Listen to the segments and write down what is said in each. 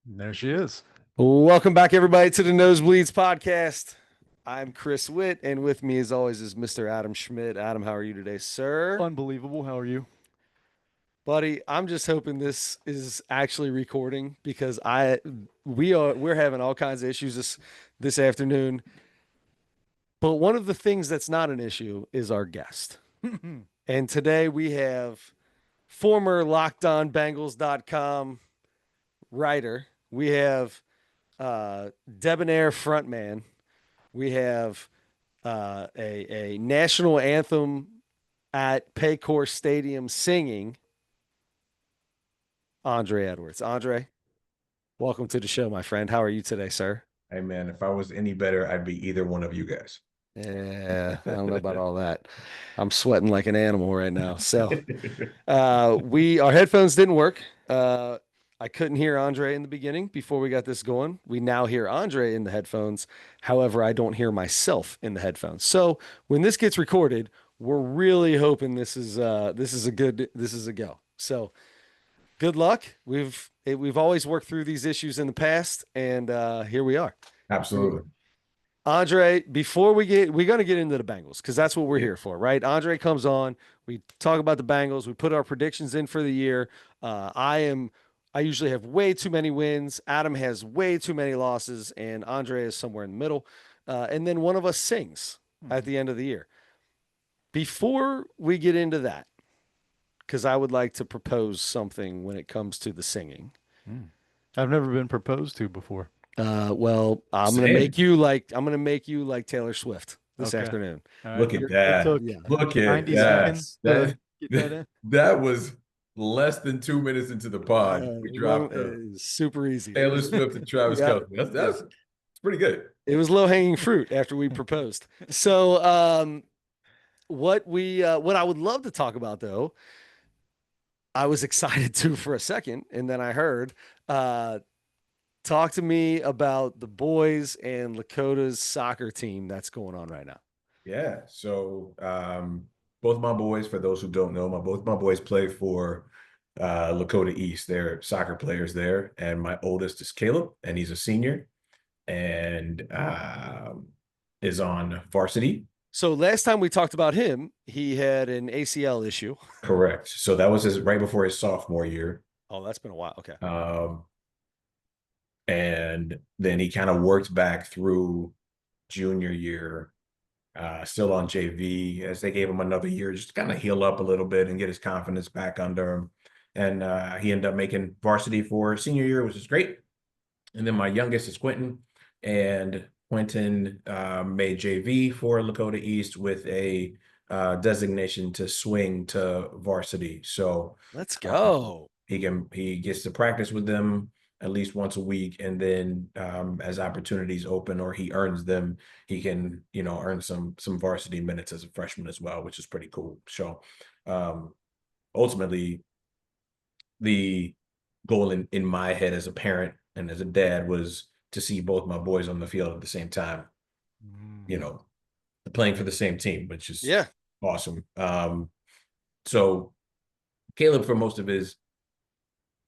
There she is. Welcome back, everybody, to the Nosebleeds podcast. I'm Chris Witt, and with me, as always, is Mr. Adam Schmidt. Adam, how are you today, sir? Unbelievable. How are you? Buddy, I'm just hoping this is actually recording because we're having all kinds of issues this afternoon. But one of the things that's not an issue is our guest. And today we have former LockedOnBengals.com writer. We have debonair frontman. We have a national anthem at Paycor Stadium singing Andre Edwards. Andre, welcome to the show, my friend. How are you today, sir? Hey man, if I was any better, I'd be either one of you guys. Yeah, I don't know about all that. I'm sweating like an animal right now. So, we our headphones didn't work. I couldn't hear Andre in the beginning before we got this going. We now hear Andre in the headphones. However, I don't hear myself in the headphones. So when this gets recorded, we're really hoping this is a go. So good luck. We've always worked through these issues in the past, and here we are. Absolutely. Andre, we're going to get into the Bengals because that's what we're Yeah. here for, right? Andre comes on, we talk about the Bengals, we put our predictions in for the year. I usually have way too many wins. Adam has way too many losses, and Andre is somewhere in the middle. And then one of us sings at the end of the year. Before we get into that, because I would like to propose something when it comes to the singing. Mm. I've never been proposed to before. Well, Same. I'm gonna make you like Taylor Swift this Okay. afternoon. All right. Look at It that. took Yeah. Look at 90 that. seconds to That get that in. that was less than 2 minutes into the pod. We dropped Super easy. Taylor Swift and Travis Yeah, Kelce. That's yeah. it's pretty good. It was low hanging fruit after we proposed. So, what I would love to talk about though, I was excited to for a second, and then I heard, uh, talk to me about the boys and Lakota's soccer team that's going on right now. Yeah. So both my boys, for those who don't know, both my boys play for Lakota East. They're soccer players there. And my oldest is Caleb, and he's a senior and is on varsity. So last time we talked about him, he had an ACL issue. Correct. So that was right before his sophomore year. Oh, that's been a while. Okay. Um, and then he kind of worked back through junior year, still on JV, as they gave him another year just to kind of heal up a little bit and get his confidence back under him. And he ended up making varsity for senior year, which is great. And then my youngest is Quentin, and Quentin made JV for Lakota East with a designation to swing to varsity. So Let's um, go. he gets to practice with them at least once a week, and then as opportunities open or he earns them, he can earn some varsity minutes as a freshman as well, which is pretty cool. So um, ultimately, the goal in my head as a parent and as a dad was to see both my boys on the field at the same time, you Mm. know, playing for the same team, which is Yeah. awesome. So Caleb, for most of his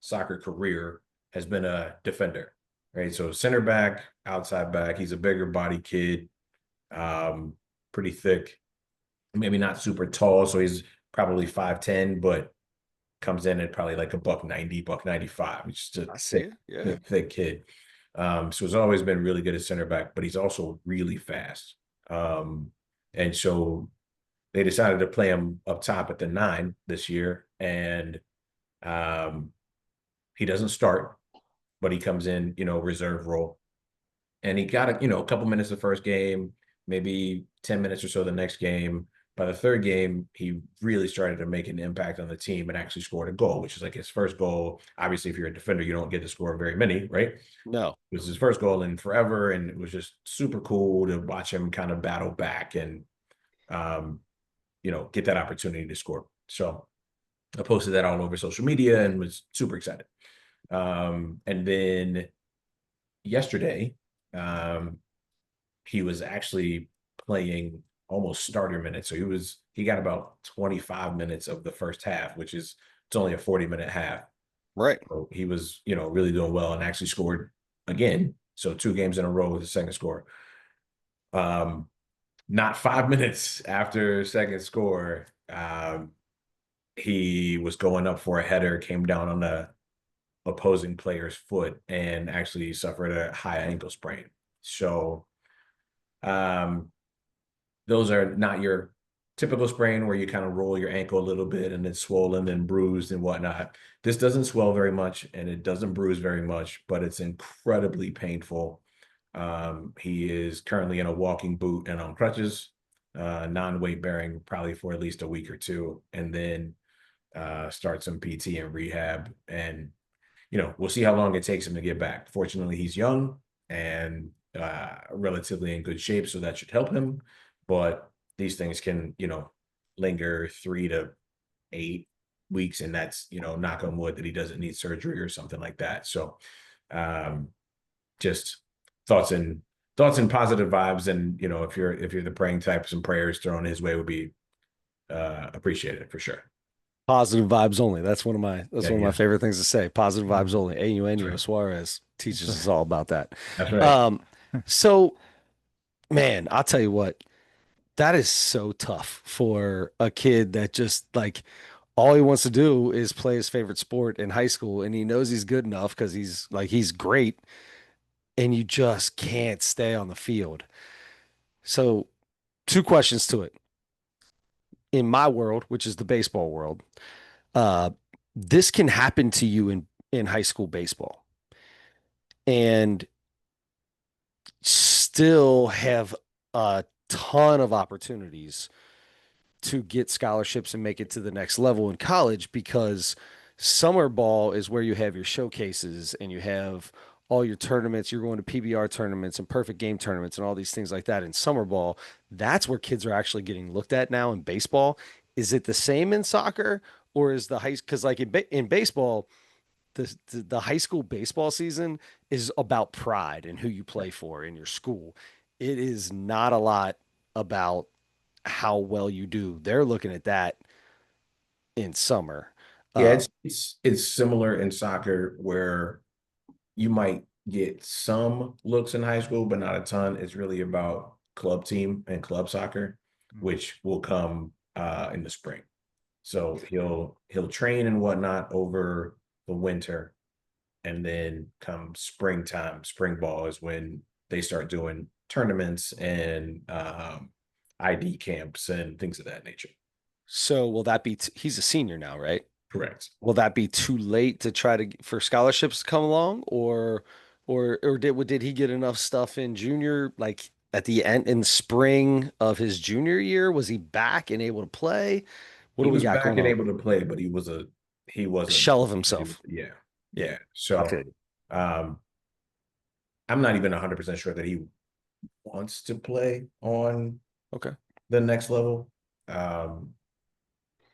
soccer career, has been a defender, right? So center back, outside back. He's a bigger body kid, um, pretty thick, maybe not super tall. So he's probably 5'10", but comes in at probably like a buck 90, buck 95. He's just a I see thick, it. Yeah. thick kid. So he's always been really good at center back, but he's also really fast. And so they decided to play him up top at the 9 this year. And um, he doesn't start, but he comes in, reserve role. And he got a couple minutes the first game, maybe 10 minutes or so the next game. By the third game, he really started to make an impact on the team and actually scored a goal, which is like his first goal. Obviously, if you're a defender, you don't get to score very many, right? It No. was his first goal in forever, and it was just super cool to watch him kind of battle back and um, get that opportunity to score. So I posted that all over social media and was super excited. And then yesterday, um, he was actually playing almost starter minutes. So he got about 25 minutes of the first half, which is it's only a 40-minute half. Right. So he was, really doing well and actually scored again. So 2 games in a row with the second score. Um, Not 5 minutes after second score, he was going up for a header, came down on the opposing player's foot, and actually suffered a high ankle sprain. So, um, those are not your typical sprain where you kind of roll your ankle a little bit and it's swollen and bruised and whatnot. This doesn't swell very much and it doesn't bruise very much, but it's incredibly painful. He is currently in a walking boot and on crutches, non-weight bearing, probably for at least a week or two, and then start some PT and rehab. And we'll see how long it takes him to get back. Fortunately, he's young and relatively in good shape, so that should help him. But these things can, linger 3 to 8 weeks, and that's, knock on wood that he doesn't need surgery or something like that. So, just thoughts and positive vibes, and if you're the praying type, some prayers thrown his way would be appreciated for sure. Positive vibes only. That's one of my Yeah. favorite things to say. Positive vibes only. Eugenio Right. Suarez teaches us all about that. That's right. So man, I'll tell you what, that is so tough for a kid that just like all he wants to do is play his favorite sport in high school and he knows he's good enough because he's great and you just can't stay on the field. So, two questions to it. In my world, which is the baseball world, uh, this can happen to you in high school baseball and still have a ton of opportunities to get scholarships and make it to the next level in college because summer ball is where you have your showcases and you have all your tournaments. You're going to PBR tournaments and perfect game tournaments and all these things like that in summer ball. That's where kids are actually getting looked at now in baseball. Is it the same in soccer or is the high? Because like in baseball, the high school baseball season is about pride and who you play for in your school. It is not a lot about how well you do. They're looking at that in summer. Yeah, Um, it's similar in soccer where you might get some looks in high school, but not a ton. It's really about club team and club soccer, which will come in the spring. So he'll train and whatnot over the winter, and then come springtime, spring ball is when they start doing tournaments and ID camps and things of that nature. so will that be, he's a senior now, right? Correct. Will that be too late to try to, for scholarships to come along or did he get enough stuff in junior, like at the end in the spring of his junior year? Was he back and able to play? What He do we was got back going and on? able to play, but he A wasn't. shell of himself. Yeah, Yeah. yeah. I So feel you. um, I'm not even 100% sure that he wants to play on Okay. the next level. Um,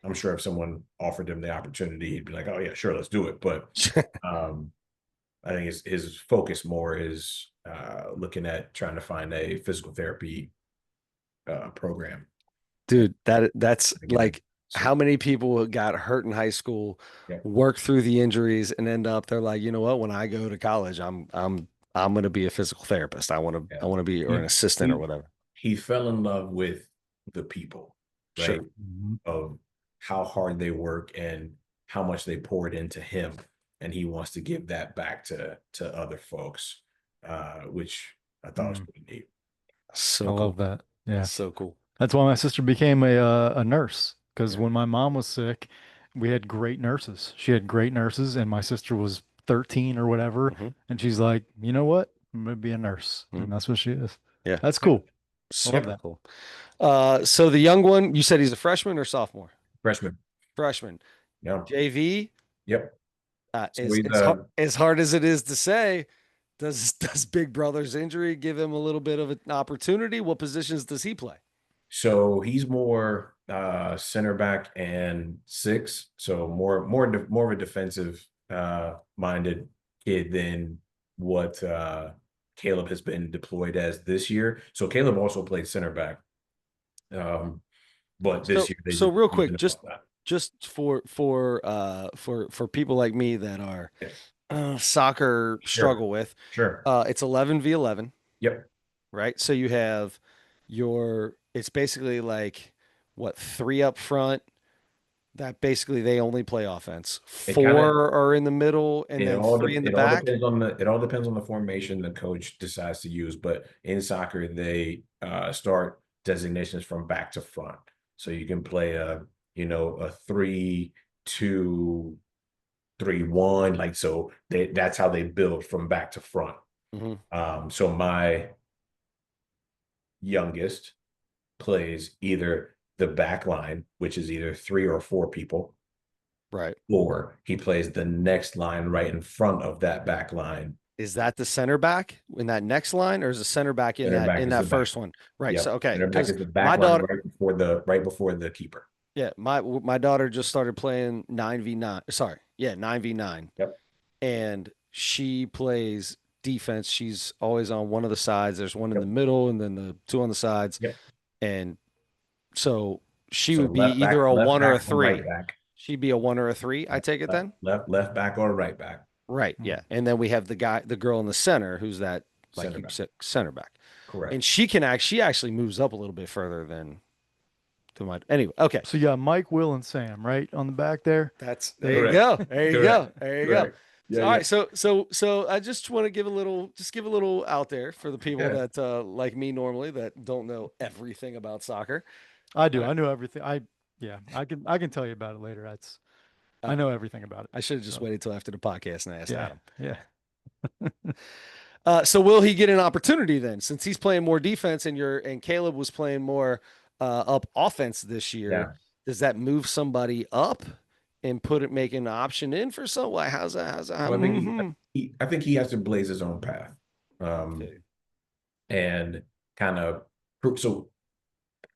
I'm sure if someone offered him the opportunity, he'd be like, "Oh yeah, sure, let's do it." But um, I think his focus more is looking at trying to find a physical therapy program. Dude, that's Again, like so how many people got hurt in high school, yeah, work through the injuries, and end up they're like, you know what? When I go to college, I'm gonna be a physical therapist. yeah. I want to be or an He assistant or he whatever. he fell in love with the people, right? Sure. Of how hard they work and how much they poured into him, and he wants to give that back to other folks, which I thought was Mm, pretty neat. I So love cool. that. Yeah. So cool. That's why my sister became a nurse because Yeah, when my mom was sick, we had great nurses. She had great nurses, and my sister was 13 or whatever, Hmm. and she's like, you know what? I'm gonna be a nurse, Hmm. and that's what she is. Yeah. That's yeah, cool. I love Super that. cool. So the young one, you said he's a freshman or sophomore? freshman. Freshman. Yeah, JV, yep. So is he's as hard as it is to say, does Big Brother's injury give him a little bit of an opportunity? What positions does he play? so he's more center back and six, so more of a defensive minded kid than what Caleb has been deployed as this year. So Caleb also played center back, but this So year they so just real moved him quick, just up that. just for people like me that are Yeah. soccer Sure. struggle with, Sure. it's 11v11, Yep. right? So you have it's basically like what, three up front that basically they only play offense. It kind of Four are in the middle and then three in the it all back. depends on the formation the coach decides to use. But in soccer, they start designations from back to front. So you can play a 3-2-3-1, like so that's how they build from back to front. Hmm. So my youngest plays either the back line, which is either 3 or 4 people, Right. or he plays the next line right in front of that back line. Is that the center back in that next line, or is the center back in Center that back is the back. first one? Right. So Yep. okay, Center back because is the my back line daughter, right before the keeper. yeah, my daughter just started playing 9v9. Sorry, yeah, 9v9, Yep. and she plays defense. She's always on one of the sides. There's one in the Yep. middle, and then the two on the sides, Yep. and so she So would be either a left one or a back or right three. back. She'd be a one or a three. I take it then. Left back or right back. Right. Yeah. And then we have the girl in the center who's that, like Center you back. said, center back. And Correct. she actually moves up a little bit further than to my, anyway. Okay. So you got Mike, Will, and Sam right on the back there. There you Correct. go. There you go. Correct. There you go. Correct. Yeah. So, all Yeah. right. So I just want to give a little out there for the people Yeah. that, like me normally that don't know everything about soccer. I do. Uh, I know everything. Yeah, I can tell you about it later. I uh, know everything about it. I should have just So waited till after the podcast and asked yeah, Adam. yeah. So will he get an opportunity then, since he's playing more defense and Caleb was playing more up offense this year? Yeah. Does that move somebody up and make an option in for some? Why? How's that? Well, Mhm. I think he has to blaze his own path, Okay. and kind of so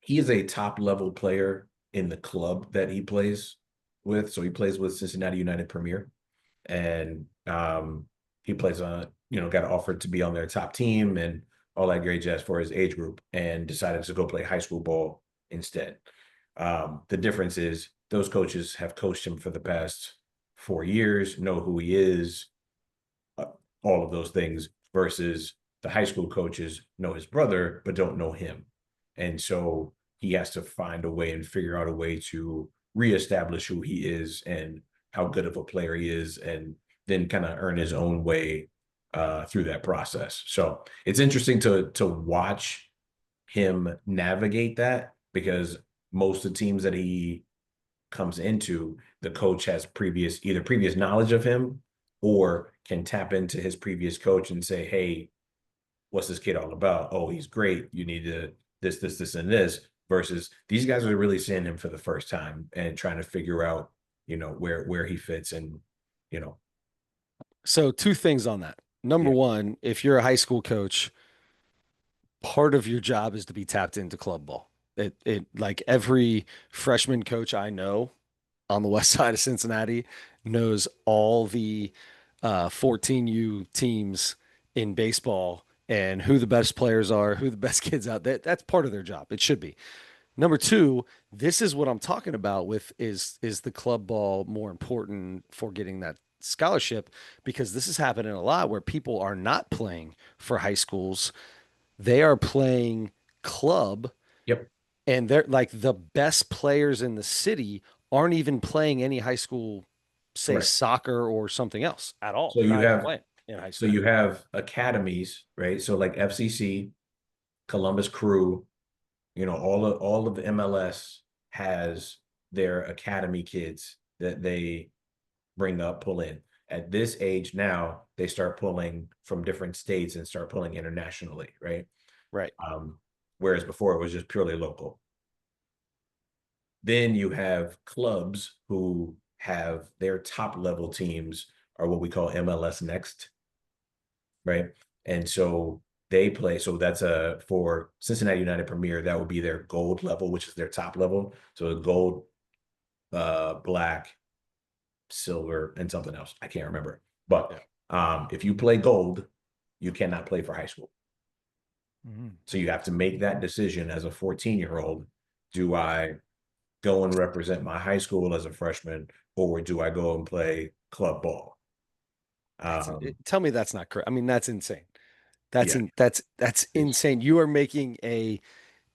he is a top level player in the club that he plays with. So he plays with Cincinnati United Premier, and he plays on, got offered to be on their top team and all that great jazz for his age group, and decided to go play high school ball instead. The difference is those coaches have coached him for the past 4 years, know who he is, uh, all of those things, versus the high school coaches know his brother but don't know him, and so he has to find a way and figure out a way to reestablish who he is and how good of a player he is, and then kind of earn his own way through that process. So it's interesting to watch him navigate that, because most of the teams that he comes into, the coach has previous knowledge of him, or can tap into his previous coach and say, hey, what's this kid all about? Oh, he's great. You need to this, and this. Versus these guys are really seeing him for the first time and trying to figure out, where he fits, and you know, So two things on that. Number yeah, one, if you're a high school coach, part of your job is to be tapped into club ball. It like every freshman coach I know on the west side of Cincinnati knows all the 14U teams in baseball and who the best players are, who the best kids out there. That's part of their job. It should be. Number two, this is what I'm talking about with is the club ball more important for getting that scholarship, because this is happening a lot where people are not playing for high schools. They are playing club, yep. and they're like the best players in the city aren't even playing any high school, say Correct. soccer or something else at all. So They're you not even have playing in high so school. you have academies, right? So like FCC, Columbus Crew, all of the MLS has their academy kids that they bring up, pull in. At this age now, they start pulling from different states and start pulling internationally, right? Right. Whereas before it was just purely local. Then you have clubs who have their top level teams are what we call MLS Next, right? And so they play. So that's for Cincinnati United Premier, that would be their gold level, which is their top level. So gold, black, silver, and something else. I can't remember. But if you play gold, you cannot play for high school. Mhm. So you have to make that decision as a 14-year-old. Do I go and represent my high school as a freshman, or do I go and play club ball? Tell me that's not correct. I mean, that's insane. That's Yeah, in, that's it's insane. You are making a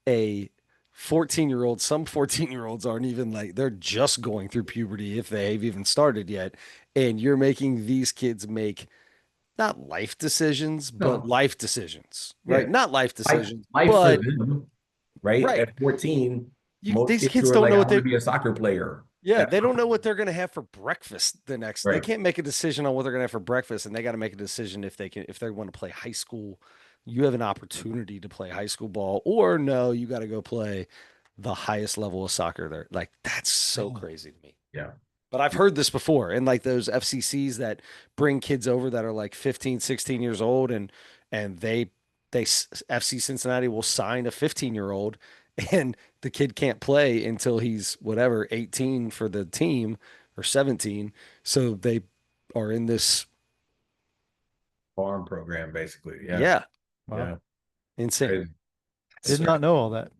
14-year-old, some 14-year-olds aren't even like they're just going through puberty if they've even started yet. And you're making these kids make not life decisions, but no, life decisions, right? yeah, Not life life, decisions, life for but them, right? right. At 14, most These kids kids were don't like, know I what want to they be a soccer player. yeah, That's they don't know what they're going to have for breakfast the next. They right. can't make a decision on what they're going to have for breakfast, and they got to make a decision if they want to play high school. You have an opportunity to play high school ball, or no, you got to go play the highest level of soccer there. Like that's so Man. crazy to me. Yeah. But I've heard this before, and like those FCCs that bring kids over that are like 15, 16 years old, and FC Cincinnati will sign a 15-year-old, and the kid can't play until he's whatever 18 for the team or 17. So they are in this, Farm program, basically. Yeah. yeah, Wow. Yeah. insane. Crazy. Did It's not know all that.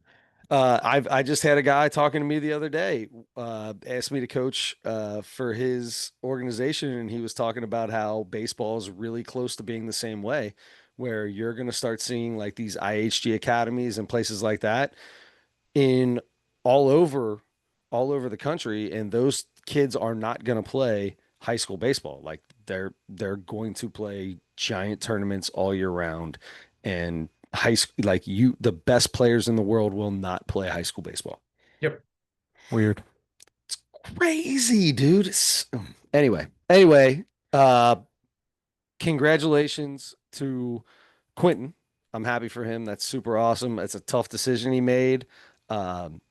I just had a guy talking to me the other day, asked me to coach for his organization, and he was talking about how baseball is really close to being the same way, where you're going to start seeing like these IHG academies and places like that in all over all over the country, and those kids are not going to play high school baseball. Like they're going to play giant tournaments all year round, and high school like you the best players in the world will not play high school baseball. yep. Weird. Crazy, dude. Anyway, uh congratulations to Quentin. I'm happy for him. That's super awesome. It's a tough decision he made. Um,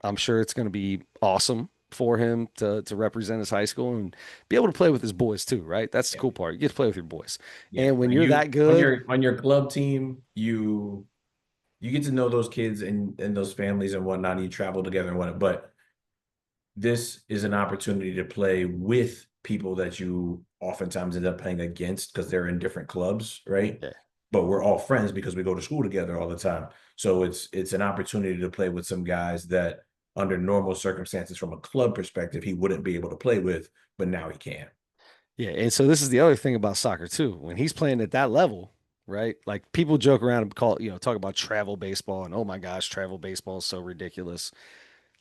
I'm sure it's going to be awesome for him to represent his high school and be able to play with his boys too, right? That's the Yeah. cool part. You get to play with your boys. Yeah. And when Like you're you that good, on your club team, you get to know those kids and those families and whatnot. And you travel together and whatnot. But this is an opportunity to play with people that you oftentimes end up playing against because they're in different clubs, right? yeah, But we're all friends because we go to school together all the time. So it's an opportunity to play with some guys that under normal circumstances from a club perspective he wouldn't be able to play with, but now he can. yeah. And so this is the other thing about soccer too. When he's playing at that level, right? Like people joke around and talk about travel baseball and oh my gosh, travel baseball is so ridiculous.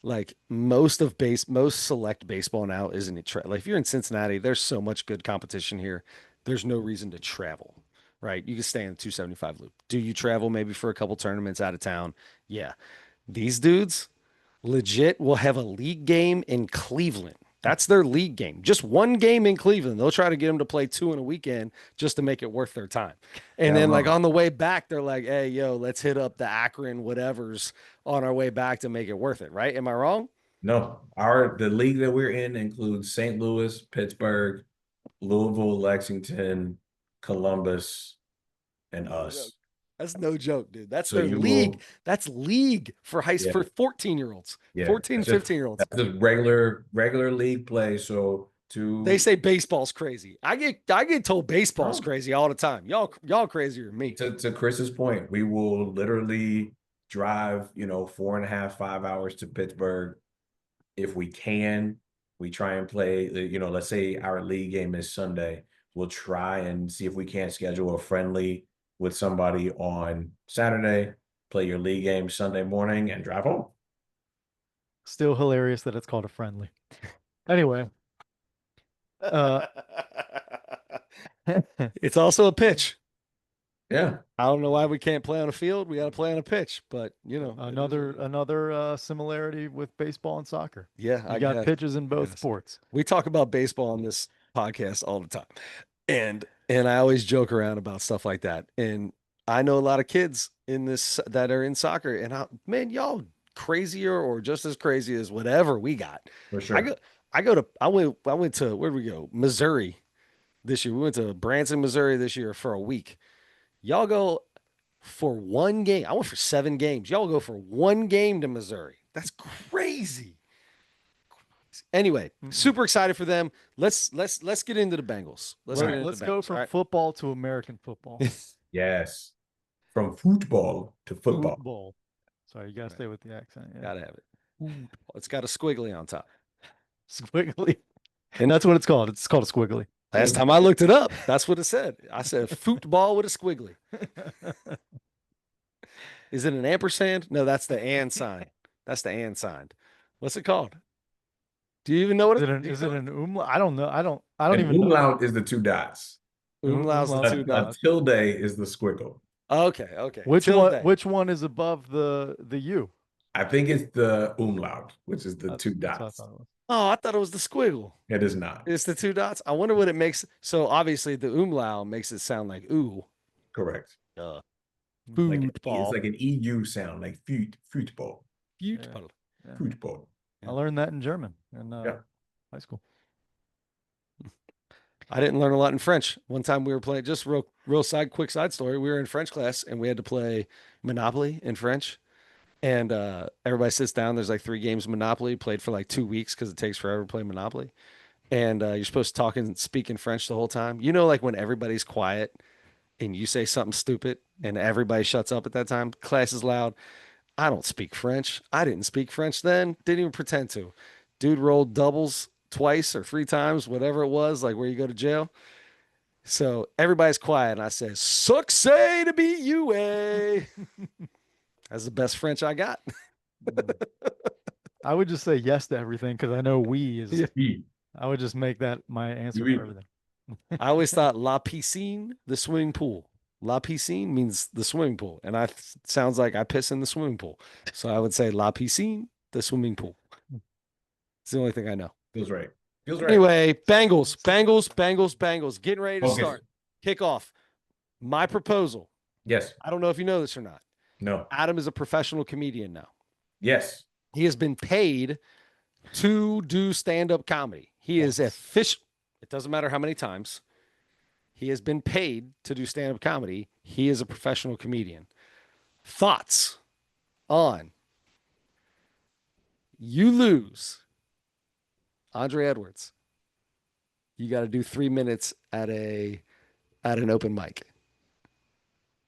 Like most select baseball now isn't it like if you're in Cincinnati, there's so much good competition here. There's no reason to travel, right? You can stay in the 275 loop. Do you travel maybe for a couple tournaments out of town? Yeah. These dudes legit will have a league game in Cleveland. That's their league game. Just one game in Cleveland. They'll try to get them to play two in a weekend just to make it worth their time. And Yeah, then, I'm like, wrong. on the way back, they're like, hey, yo, let's hit up the Akron whatevers on our way back to make it worth it. Right? Am I wrong? No, the league that we're in includes St. Louis, Pittsburgh, Louisville, Lexington, Columbus, and No joke. us. That's no joke, dude. That's So their you league. will, That's league for yeah, for 14-year-olds, yeah. 14, 15-year-olds. That's just regular league play. So They to say baseball's crazy. I get told baseball's no, crazy all the time. Y'all crazier than me. to Chris's point, we will literally drive, 4.5, 5 hours to Pittsburgh if we can. We try and play, let's say our league game is Sunday. We'll try and see if we can't schedule a friendly with somebody on Saturday, play your league game Sunday morning, and drive home. Still hilarious that it's called a friendly. Anyway, uh, It's also a pitch. Yeah. I don't know why we can't play on a field. We got to play on a pitch, but you know, it is what it is. another similarity with baseball and soccer. Yeah, You I got guess. pitches in both Yes. sports. We talk about baseball on this podcast all the time. And I always joke around about stuff like that. And I know a lot of kids in this that are in soccer and man, y'all crazier or just as crazy as whatever we got. For I sure. go I went to where did we go? Missouri this year. We went to Branson, Missouri this year for a week. Y'all go for one game. I went for 7 games. Y'all go for one game to Missouri. That's crazy. Anyway, Mm-mm. super excited for them. Let's get into the Bengals. Let's get into Let's the go Bengals. from All football to American football. right. Yes. From football to football. Football. Sorry, you gotta Right. stay with the accent. Yeah. Gotta have it. It's got a squiggly on top. Squiggly. And That's what it's called. It's called a squiggly. last time I looked it up, that's what it said. I said football with a squiggly. Is it an ampersand? No, that's the and sign. That's the and sign. What's it called? Do you even know what Is it it an do you is know it what an umlaut? I don't know. I don't An even know. umlaut is the two dots. umlaut's the Umlaut's two the A dots? tilde is the squiggle. Okay. Which Tilde. which one is above the U? I think it's the umlaut, which is the two That's what I dots. thought it was. Oh, I thought it was the squiggle. It is not. It's the two dots. I wonder what it makes. So obviously the umlaut makes it sound like ooh. Correct. Like it's Football. like an EU sound, like football, Football. Yeah. football. I learned that in German in Yeah. high school. I didn't learn a lot in French. One time we were playing, just quick side story. We were in French class and we had to play Monopoly in French. And everybody sits down. There's like 3 games of Monopoly, played for like 2 weeks because it takes forever to play Monopoly. And you're supposed to talk and speak in French the whole time. You know, like when everybody's quiet and you say something stupid and everybody shuts up at that time, class is loud. I don't speak French. I didn't speak French then, didn't even pretend to. Dude rolled doubles twice or 3 times, whatever it was, like where you go to jail. So everybody's quiet. And I said, Succès to be you, eh? That's the best French I got. I would just say yes to everything because I know we is. Yeah. Oui. I would just make that my answer Oui. for everything. I always thought la piscine, the swimming pool. La piscine means the swimming pool. And sounds like I piss in the swimming pool. So I would say la piscine, the swimming pool. It's the only thing I know. Feels right. Feels right. Anyway, Bengals. Getting ready to Focus. start. Kickoff. My proposal. Yes. I don't know if you know this or not. No. Adam is a professional comedian now. Yes. He has been paid to do stand-up comedy. He is a fish. It doesn't matter how many times. He has been paid to do stand-up comedy. He is a professional comedian. Thoughts on you lose Andre Edwards. You got to do 3 minutes at an open mic.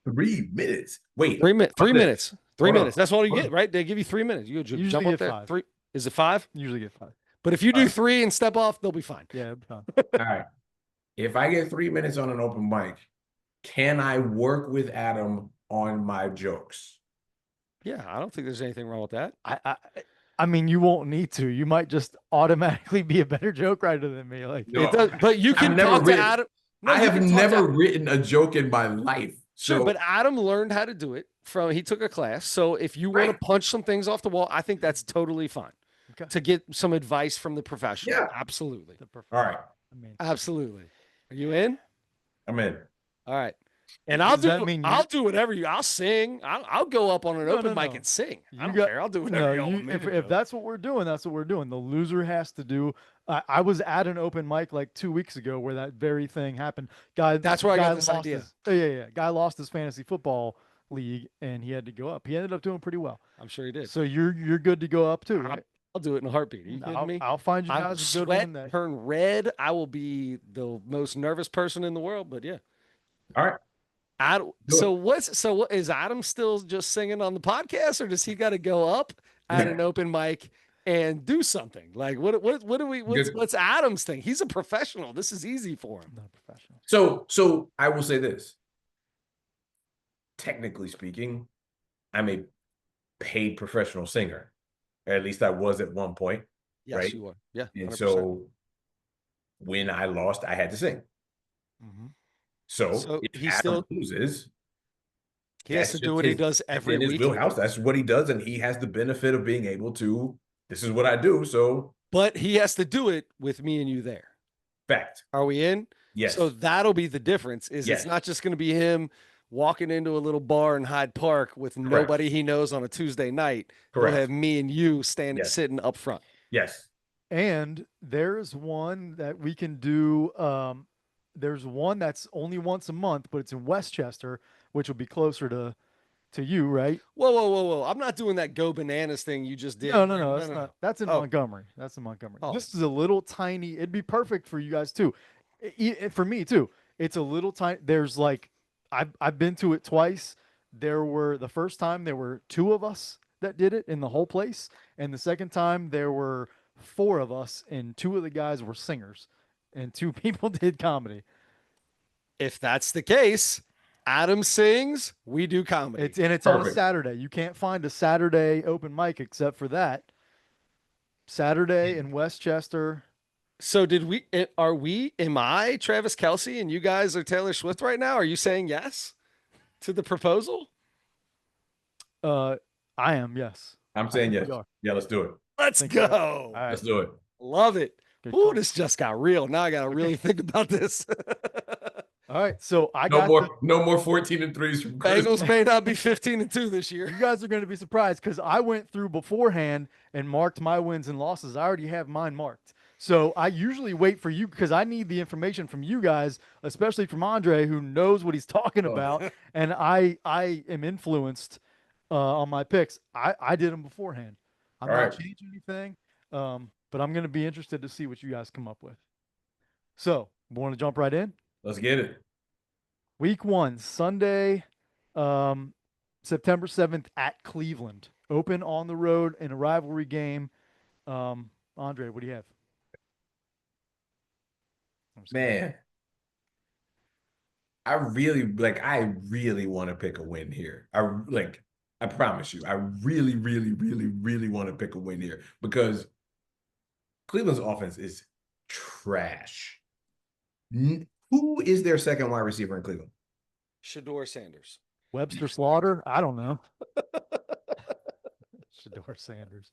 3 minutes. Wait. 3 minutes. 3 minutes. 3 minutes. On. That's all you Hold get, on. right? They give you 3 minutes. You Usually jump up get there. 5. 3. Is it 5? Usually get 5. But if you do All right. 3 and step off, they'll be fine. Yeah, it'd be fine. All right. If I get 3 minutes on an open mic, can I work with Adam on my jokes? Yeah, I don't think there's anything wrong with that. I mean, you won't need to. You might just automatically be a better joke writer than me. Like, No, It does, but you I've can never talk to written- Adam. No, I you have can talk never to, written a joke in my life. sure, So but Adam learned how to do it from he took a class. So if you want Right. to punch some things off the wall, I think that's totally fine. Okay. To get some advice from the professional. Yeah. Absolutely. all right, I mean, Absolutely. Are you in? I'm in. All right. And Does that mean I'll do whatever I'll sing. I'll go up on an No, open no, mic no. and sing. I You don't got- care. I'll do whatever you want me if to if do. that's what we're doing, that's what we're doing. The loser has to do. I was at an open mic like 2 weeks ago where that very thing happened. That's where I guy got this lost idea. yeah. Guy lost his fantasy football league and he had to go up. He ended up doing pretty well. I'm sure he did. So you're good to go up too, right? I'll do it in a heartbeat. Are you kidding me? I'll find you I guys a good sweat, one that turn red. I will be the most nervous person in the world. But yeah, All right. So what is Adam still just singing on the podcast, or does he got to go up at an open mic and do something? Like what do we what's Adam's thing? He's a professional. This is easy for him. not professional. So I will say this. Technically speaking, I'm a paid professional singer. Or at least I was at one point. Yes, Right? you are. Yeah. And 100%. so when I lost, I had to sing. Mhm. So if he Adam still loses, he has that's to do just what he his- does every in his week. wheelhouse. That's what he does, and he has the benefit of being able to. This is what I do. So But he has to do it with me and you there. fact, Are we in? yes. So that'll be the difference. Is Yes. it's not just going to be him walking into a little bar in Hyde Park with nobody he knows on a Tuesday night. Correct. He'll have me and you standing Yes. sitting up front. Yes. And there's one that we can do. There's one that's only once a month, but it's in Westchester, which will be closer to you, right? Whoa. I'm not doing that go bananas thing you just did. No, that's not. That's in Oh. Montgomery. That's in Montgomery. Oh. This is a little tiny. It'd be perfect for you guys too. For me too. It's a little tiny. There's like, I've been to it twice. The first time there were 2 of us, that did it in the whole place. And the second time, there were four of us, and two of the guys were singers, and two people did comedy. If that's the case, Adam sings, we do comedy. It's on a Perfect. Saturday. You can't find a Saturday open mic except for that Saturday in Westchester. So am I Travis Kelsey and you guys are Taylor Swift right now? Are you saying yes to the proposal? Uh, I am, yes. I'm I saying think yes. we are. Yeah, let's do it. Let's Think we are. All go. right. Let's do it. Love it. Good Ooh, call. this just got real. Now I got to really think about this. All right. So I No got more, no more 14 and threes from Chris. Bengals may not be 15-2 this you year. guys are going to be surprised because I went through beforehand and marked my wins and losses. I already have mine marked. So I usually wait for you because I need the information from you guys, especially from Andre, who knows what he's talking Oh. about. And I am influenced on my picks. I did them beforehand. I'm All not right. changing anything, but I'm going to be interested to see what you guys come up with. So, want to jump right in? Let's get it. Week 1, Sunday, um, September 7th at Cleveland. Open on the road in a rivalry game. Andre, what do you have? I'm just kidding. Man, I really want to pick a win here. I promise you, I really, really, really, really want to pick a win here because Cleveland's offense is trash. Who is their second wide receiver in Cleveland? Shador Sanders. Webster Slaughter? I don't know. Shador Sanders.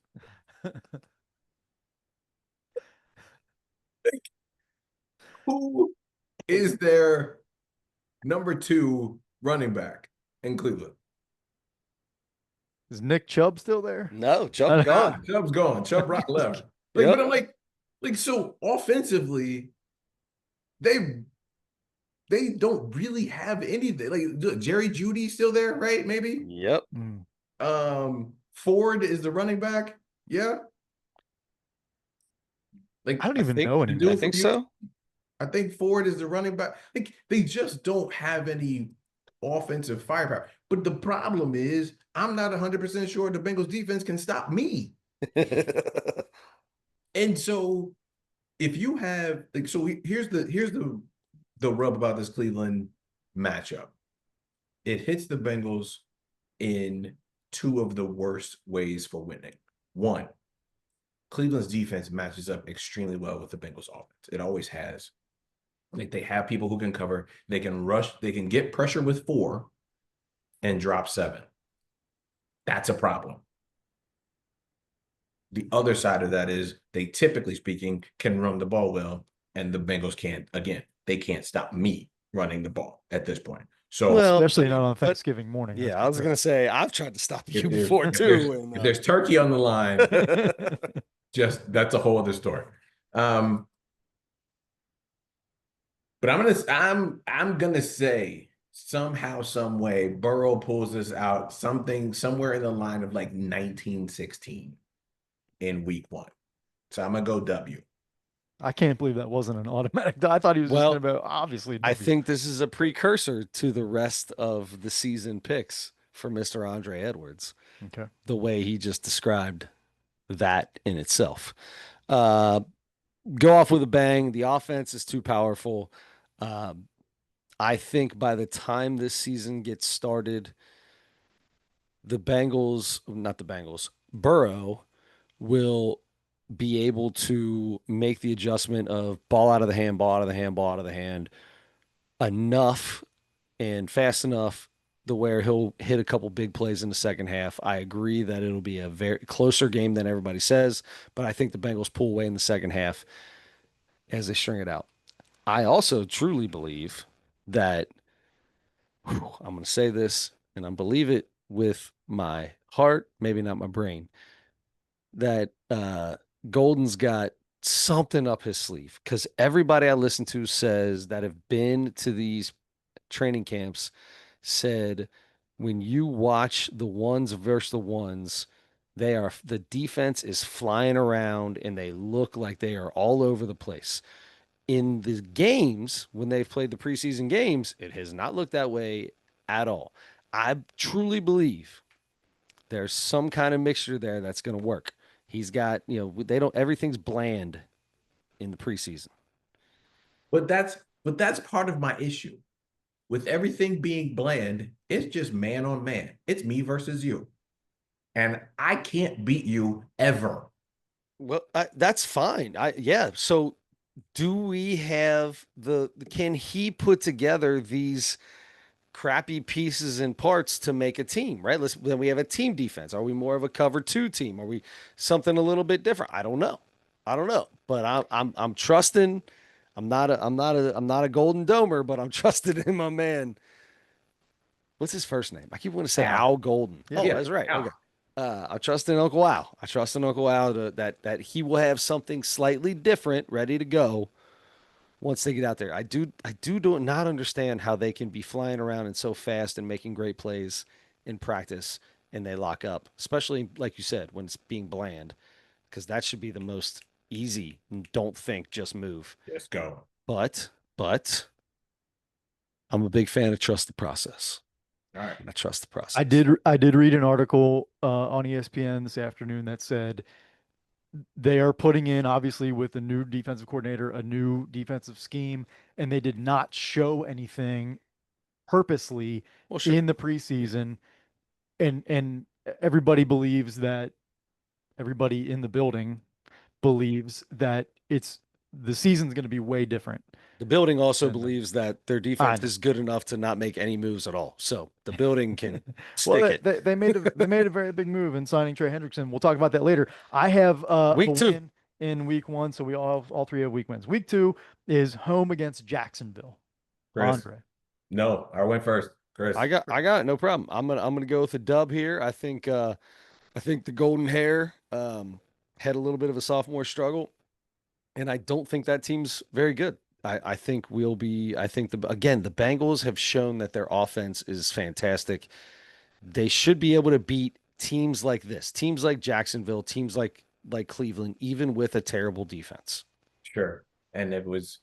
Who is their number 2 running back in Cleveland? Is Nick Chubb still there? No, I Chubb don't- gone. Chubb's gone. Chubb Rock left. Yep. But I'm like, so offensively, they don't really have anything. Like Jerry Judy's still there, right? Maybe. Yep. Ford is the running back. Yeah. Like I don't even think- know the anymore. dude I think from so. I think Ford is the running back. Like they just don't have any offensive firepower. But the problem is, I'm not 100% sure the Bengals defense can stop me. And so if you have here's the rub about this Cleveland matchup. It hits the Bengals in two of the worst ways for winning. One, Cleveland's defense matches up extremely well with the Bengals offense. It always has. Like they have people who can cover, they can rush, they can get pressure with 4 and drop 7. That's a problem. The other side of that is they typically speaking can run the ball well, and the Bengals can't. Again, they can't stop me running the ball at this point. So Well, Especially not on Thanksgiving morning. yeah, I was going to say, I've tried to stop you if before there's- too. if there's turkey on the line, just that's a whole other story. But I'm gonna say somehow, some way, Burrow pulls this out somewhere in the line of like 1916 in week 1. So I'm gonna go W. I can't believe that wasn't an automatic. I thought he was Well, just going to obviously. I W. think this is a precursor to the rest of the season picks for Mr. Andre Edwards. Okay. The way he just described that in itself. Go off with a bang. The offense is too powerful. I think by the time this season gets started, Burrow will be able to make the adjustment of ball out of the hand, ball out of the hand, ball out of the hand enough and fast enough to where he'll hit a couple big plays in the second half. I agree that it'll be a very closer game than everybody says, but I think the Bengals pull away in the second half as they string it out. I also truly believe that I'm going to say this, and I believe it with my heart, maybe not my brain, that Golden's got something up his sleeve because everybody I listen to says that have been to these training camps said when you watch the ones versus the ones, the defense is flying around and they look like they are all over the place. In the games, when they've played the preseason games, it has not looked that way at all. I truly believe There's some kind of mixture there that's going to work. He's got, they don't, everything's bland in the preseason. But that's part of my issue. With everything being bland, it's just man on man. It's me versus you. And I can't beat you ever. Well, that's fine. Yeah. So do we have can he put together these crappy pieces and parts to make a team, right? Then we have a team defense. Are we more of a cover two team? Are we something a little bit different? I don't know. But I'm trusting. I'm not a golden domer, but I'm trusting in my man. What's his first name? I keep wanting to say Al Golden. Yeah. Oh, Yeah, that's right. Al. Okay. I trust in Uncle Al. I trust in Uncle Al that he will have something slightly different ready to go once they get out there. I do not understand how they can be flying around and so fast and making great plays in practice and they lock up, especially like you said, when it's being bland, because that should be the most easy. Don't think, just move. Let's go. But I'm a big fan of trust the process. All right. I trust the process. I did read an article on ESPN this afternoon that said they are putting in, obviously, with a new defensive coordinator, a new defensive scheme, and they did not show anything purposely Well, sure. in the preseason. And everybody in the building believes that the season's going to be way different. The building also And believes that their I defense know. is good enough to not make any moves at all. So the building can Well, stick it. they made a very big move in signing Trey Hendrickson. We'll talk about that later. I have Week a 2. win in week 1, so we all three have week wins. Week 2 is home against Jacksonville. Chris. Andre. No, I went first. Chris. I got it, no problem. I'm gonna go with a dub here. I think the golden hair had a little bit of a sophomore struggle, and I don't think that team's very good. I think the Bengals have shown that their offense is fantastic. They should be able to beat teams like this, teams like Jacksonville, teams like Cleveland, even with a terrible defense. Sure. And it was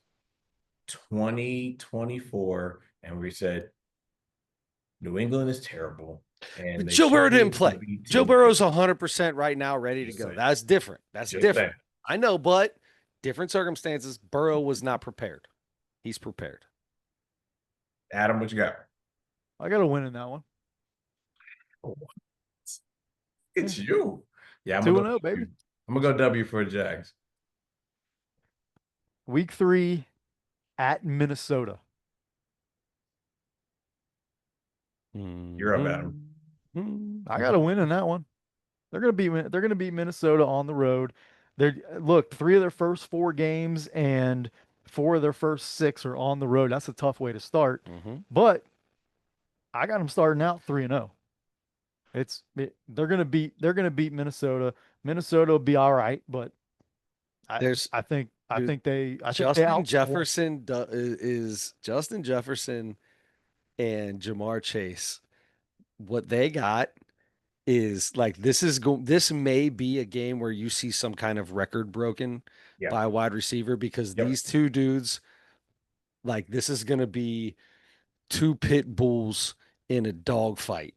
2024, and we said New England is terrible. And Joe Burrow didn't play. Joe Burrow's Burrow's 100% right now, ready to Just go. saying. That's different. That's Just different. saying. I know, but different circumstances. Burrow was not prepared. He's prepared. Adam, what you got? I got a win in that one. It's you. Yeah, I'm 2-0, baby. I'm gonna go W for Jags. Week 3 at Minnesota. You're up, Adam. I got a win in that one. They're gonna beat Minnesota on the road. Look, 3 of their first 4 games and 4 of their first 6 are on the road. That's a tough way to start. But I got them starting out 3-0. They're gonna beat Minnesota. Minnesota will be all right, but I think they Justin Jefferson is Justin Jefferson and Jamar Chase. What they got is like this may be a game where you see some kind of record broken by a wide receiver because these two dudes, like this is gonna be 2 pit bulls in a dog fight.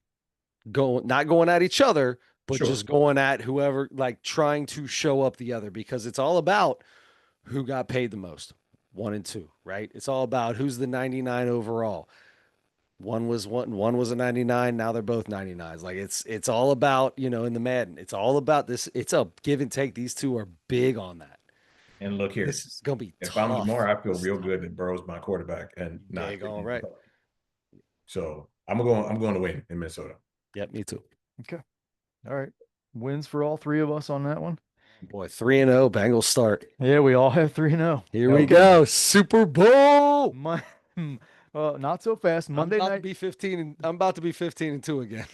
Not going at each other, but just going at whoever, like trying to show up the other, because it's all about who got paid the most. 1 and 2, right? It's all about who's the 99 overall. One was a 99. Now they're both 99s. Like it's all about, in the Madden, it's all about this. It's a give and take. These two are big on that. And look here, this is gonna be if tough. I'm Jamar, I feel real good that Burrow's my quarterback and not. All right. So I'm going to win in Minnesota. Yep, me too. Okay. All right. Wins for all 3 of us on that one. Boy, 3-0 Bengals start. Yeah, we all have 3-0. Here we go. Super Bowl. Not so fast. Monday night. I'm about to be 15-2 again.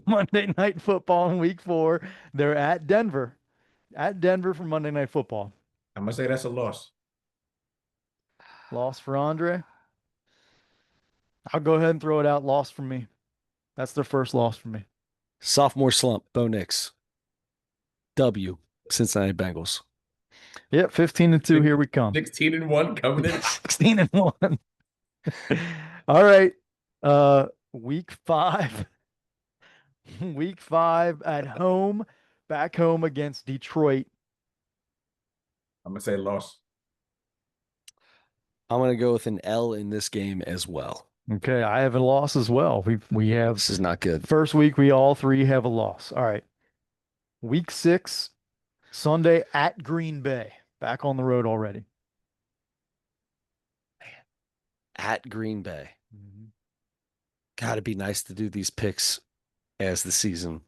Monday Night Football in week 4. They're at Denver. At Denver for Monday Night Football. I'm gonna say that's a loss. Loss for Andre. I'll go ahead and throw it out. Loss for me. That's their first loss for me. Sophomore slump. Bo Nix. W. Cincinnati Bengals. Yep, 15-2. Here we come. 16-1 coming in. 16-1. All right. Week 5. Week 5 at home, back home against Detroit. I'm gonna say loss. I'm going to go with an L in this game as well. Okay, I have a loss as well. We have This is not good. first week we all three have a loss. All right. Week 6, Sunday at Green Bay. Back on the road already. At Green Bay. Mm-hmm. Got to be nice to do these picks as the season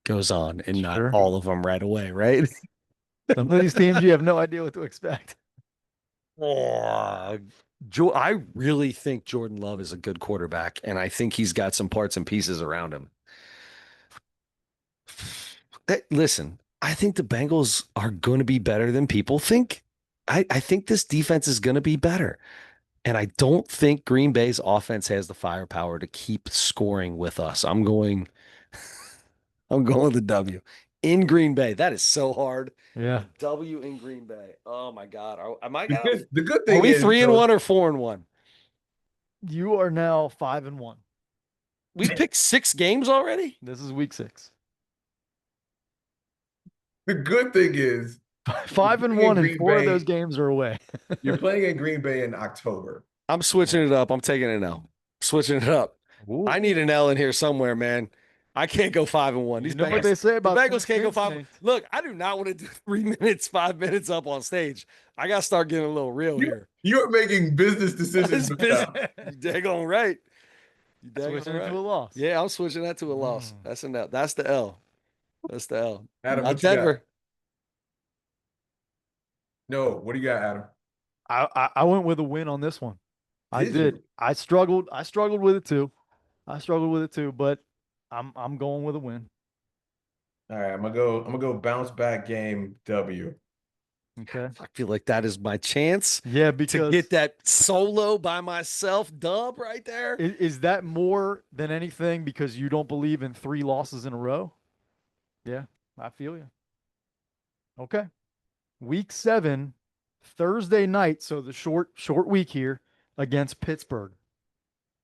goes on and not Sure. all of them right away, right? Some of these teams you have no idea what to expect. I really think Jordan Love is a good quarterback, and I think he's got some parts and pieces around him. Listen, I think the Bengals are going to be better than people think. I think this defense is going to be better. And I don't think Green Bay's offense has the firepower to keep scoring with us. I'm going the W in Green Bay. That is so hard. Yeah. W in Green Bay. Oh my God. Am I The good thing Are we is 3-1 though, or 4-1? You are now 5-1. We picked 6 games already? This is week 6. the good thing is 5-1, and Green 4 of Bay- those games are away. you're playing in Green Bay in October. I'm switching it up. I'm taking it now. Switching it up. Ooh. I need an L in here somewhere, man. I can't go 5-1. You These know what Bengals, they say the about Bengals can't go 5. instinct. Look, I do not want to do 3 minutes, 5 minutes up on stage. I got to start getting a little real here. You're making business decisions. It's business. You daggone right. You daggone Switching it right. to a loss. Yeah, I'm switching that to a loss. Mm. That's an L. That's the L. That's the L. Adam, Not what you got? Denver. No, what do you got, Adam? I went with a win on this one. I Did did. you? I struggled with it too. But I'm going with a win. All right, I'm gonna go bounce back game W. Okay. I feel like that is my chance Yeah, to because get that solo by myself dub right there. is that more than anything because you don't believe in 3 losses in a row? Yeah, I feel you. Okay. Week 7, Thursday night, so the short week here against Pittsburgh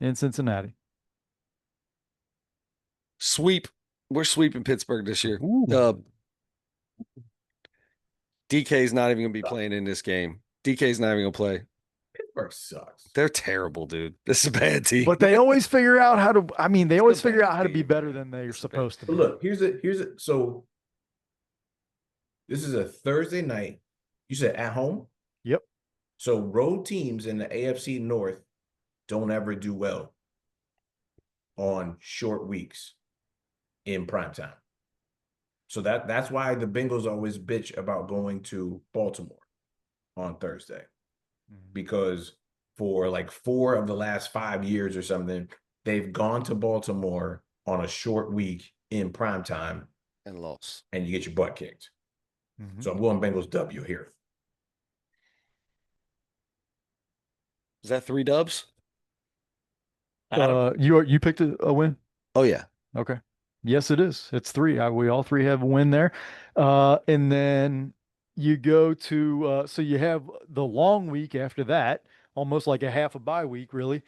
in Cincinnati. Sweep. We're sweeping Pittsburgh this year. Ooh. DK's not even going to be playing in this game. DK's not even going to play. Pittsburgh sucks. They're terrible, dude. This is a bad team. But they always figure out how to. I mean, they always Still figure bad out how to be team. better than they're supposed to But be. look, here's it. So this is a Thursday night. You said at home? Yep. So road teams in the AFC North don't ever do well on short weeks in prime time. So that's why the Bengals always bitch about going to Baltimore on Thursday. Because for like 4 of the last 5 years or something, they've gone to Baltimore on a short week in prime time and lost. and you get your butt kicked. Mm-hmm. So I'm going Bengals W here. Is that 3 dubs? You picked a win. Oh, yeah. Okay. Yes, it is. It's 3. We all 3 have a win there. And then you go to so you have the long week after that, almost like a half a bye week, really.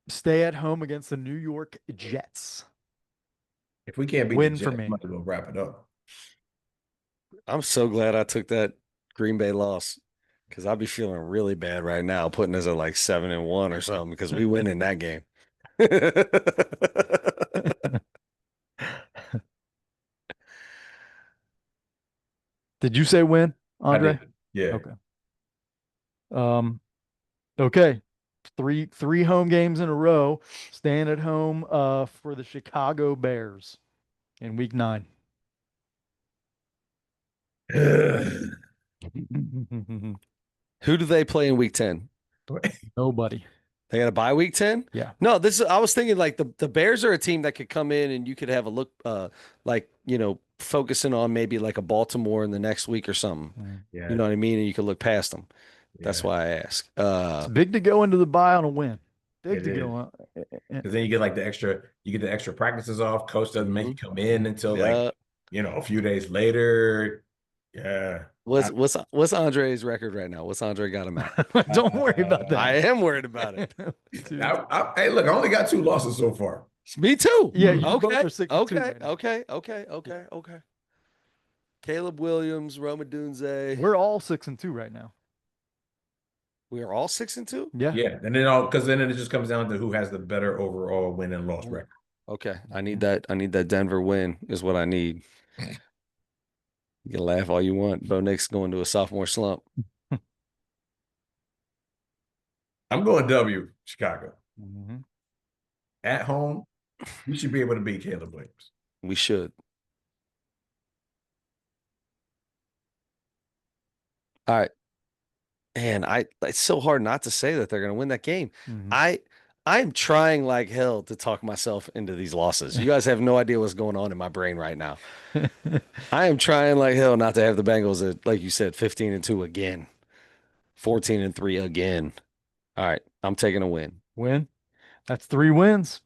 Stay at home against the New York Jets. If we can't beat Win the for Jets, me. might as well wrap it up. I'm so glad I took that Green Bay loss because I'd be feeling really bad right now putting us at like 7-1 or something because we win in that game. Did you say win, Andre? I did. Yeah. Okay. Okay. Three home games in a row. Staying at home for the Chicago Bears in week 9. Who do they play in week 10? Nobody. They got a bye week 10? Yeah. No, I was thinking like the Bears are a team that could come in and you could have a look like, focusing on maybe like a Baltimore in the next week or something. Yeah. You know what I mean? And you could look past them. That's Yeah. why I ask. It's big to go into the bye on a win. Big It to is. go on. Because then you get like the extra practices off. Coach doesn't make you come in until like a few days later. Yeah. What's Andre's record right now? What's Andre got him at? Don't worry about that. I am worried about it. Hey, look, I only got 2 losses so far. Me too. Yeah, you both Okay. are 6-2 Okay. right now. Okay. Okay. Okay. Okay. Caleb Williams, Roma Dunze. We're all 6-2 right now. We are all 6-2. Yeah. Yeah, and then all because then it just comes down to who has the better overall win and loss record. Okay. I need that. I need that Denver win is what I need. You can laugh all you want. Bo Nick's going to a sophomore slump. I'm going W, Chicago. Mm-hmm. At home, we should be able to beat Caleb Williams. We should. All right. And it's so hard not to say that they're going to win that game. Mm-hmm. I'm trying like hell to talk myself into these losses. You guys have no idea what's going on in my brain right now. I am trying like hell not to have the Bengals at, like you said, 15-2 again, 14-3 again. All right, I'm taking a win. Win. That's 3 wins.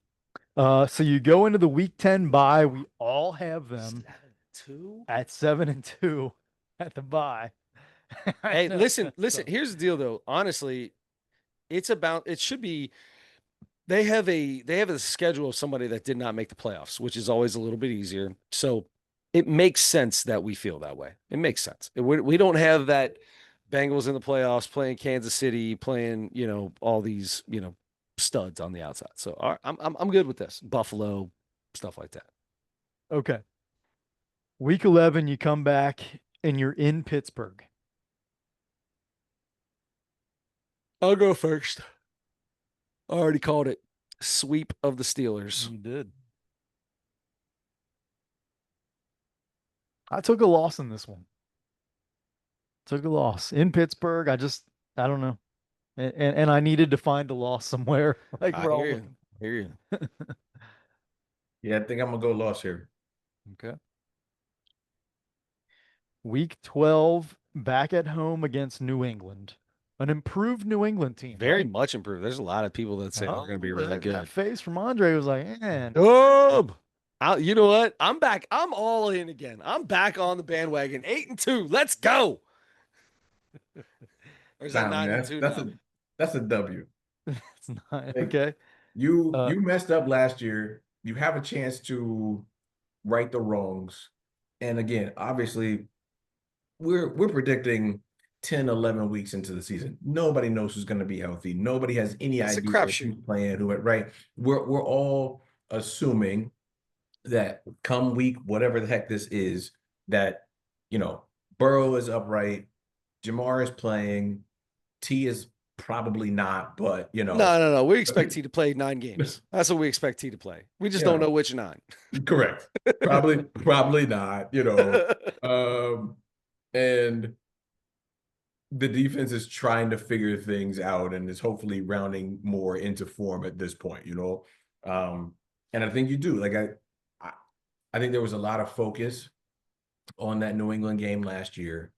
So you go into the week 10 bye. We all have them 7-2? at 7-2 at the bye. Hey, listen. Here's the deal, though. Honestly, it should be. They have a schedule of somebody that did not make the playoffs, which is always a little bit easier. So it makes sense that we feel that way. It makes sense. We don't have that Bengals in the playoffs playing Kansas City, playing all these studs on the outside. So all right, I'm good with this. Buffalo, stuff like that. Okay. Week 11, you come back and you're in Pittsburgh. I'll go first. I already called it. Sweep of the Steelers. You did. I took a loss in this one. Took a loss in Pittsburgh. I don't know. And I needed to find a loss somewhere. Like I we're all hear you. looking. Hear you. Yeah, I think I'm gonna go loss here. Okay. Week 12, back at home against New England. An improved New England team. Very right? much improved. There's a lot of people that say they're going to be really that good. face from Andre was like, man. You know what? I'm back. I'm all in again. I'm back on the bandwagon. 8-2. Let's go. Or is that Nah, man, 9-2 that's now? that's a W. It's not Like, okay. You messed up last year. You have a chance to right the wrongs. And again, obviously, we're predicting 10, 11 weeks into the season. Nobody knows who's going to be healthy. Nobody has any It's a idea crapshoot. who's playing, right? We're all assuming that come week, whatever the heck this is, that Burrow is upright, Jamar is playing, T is probably not, but No. We expect T to play 9 games. That's what we expect T to play. We just don't know which 9. Correct. Probably not, and the defense is trying to figure things out and is hopefully rounding more into form at this point, and I think you do. Like I think there was a lot of focus on that New England game last year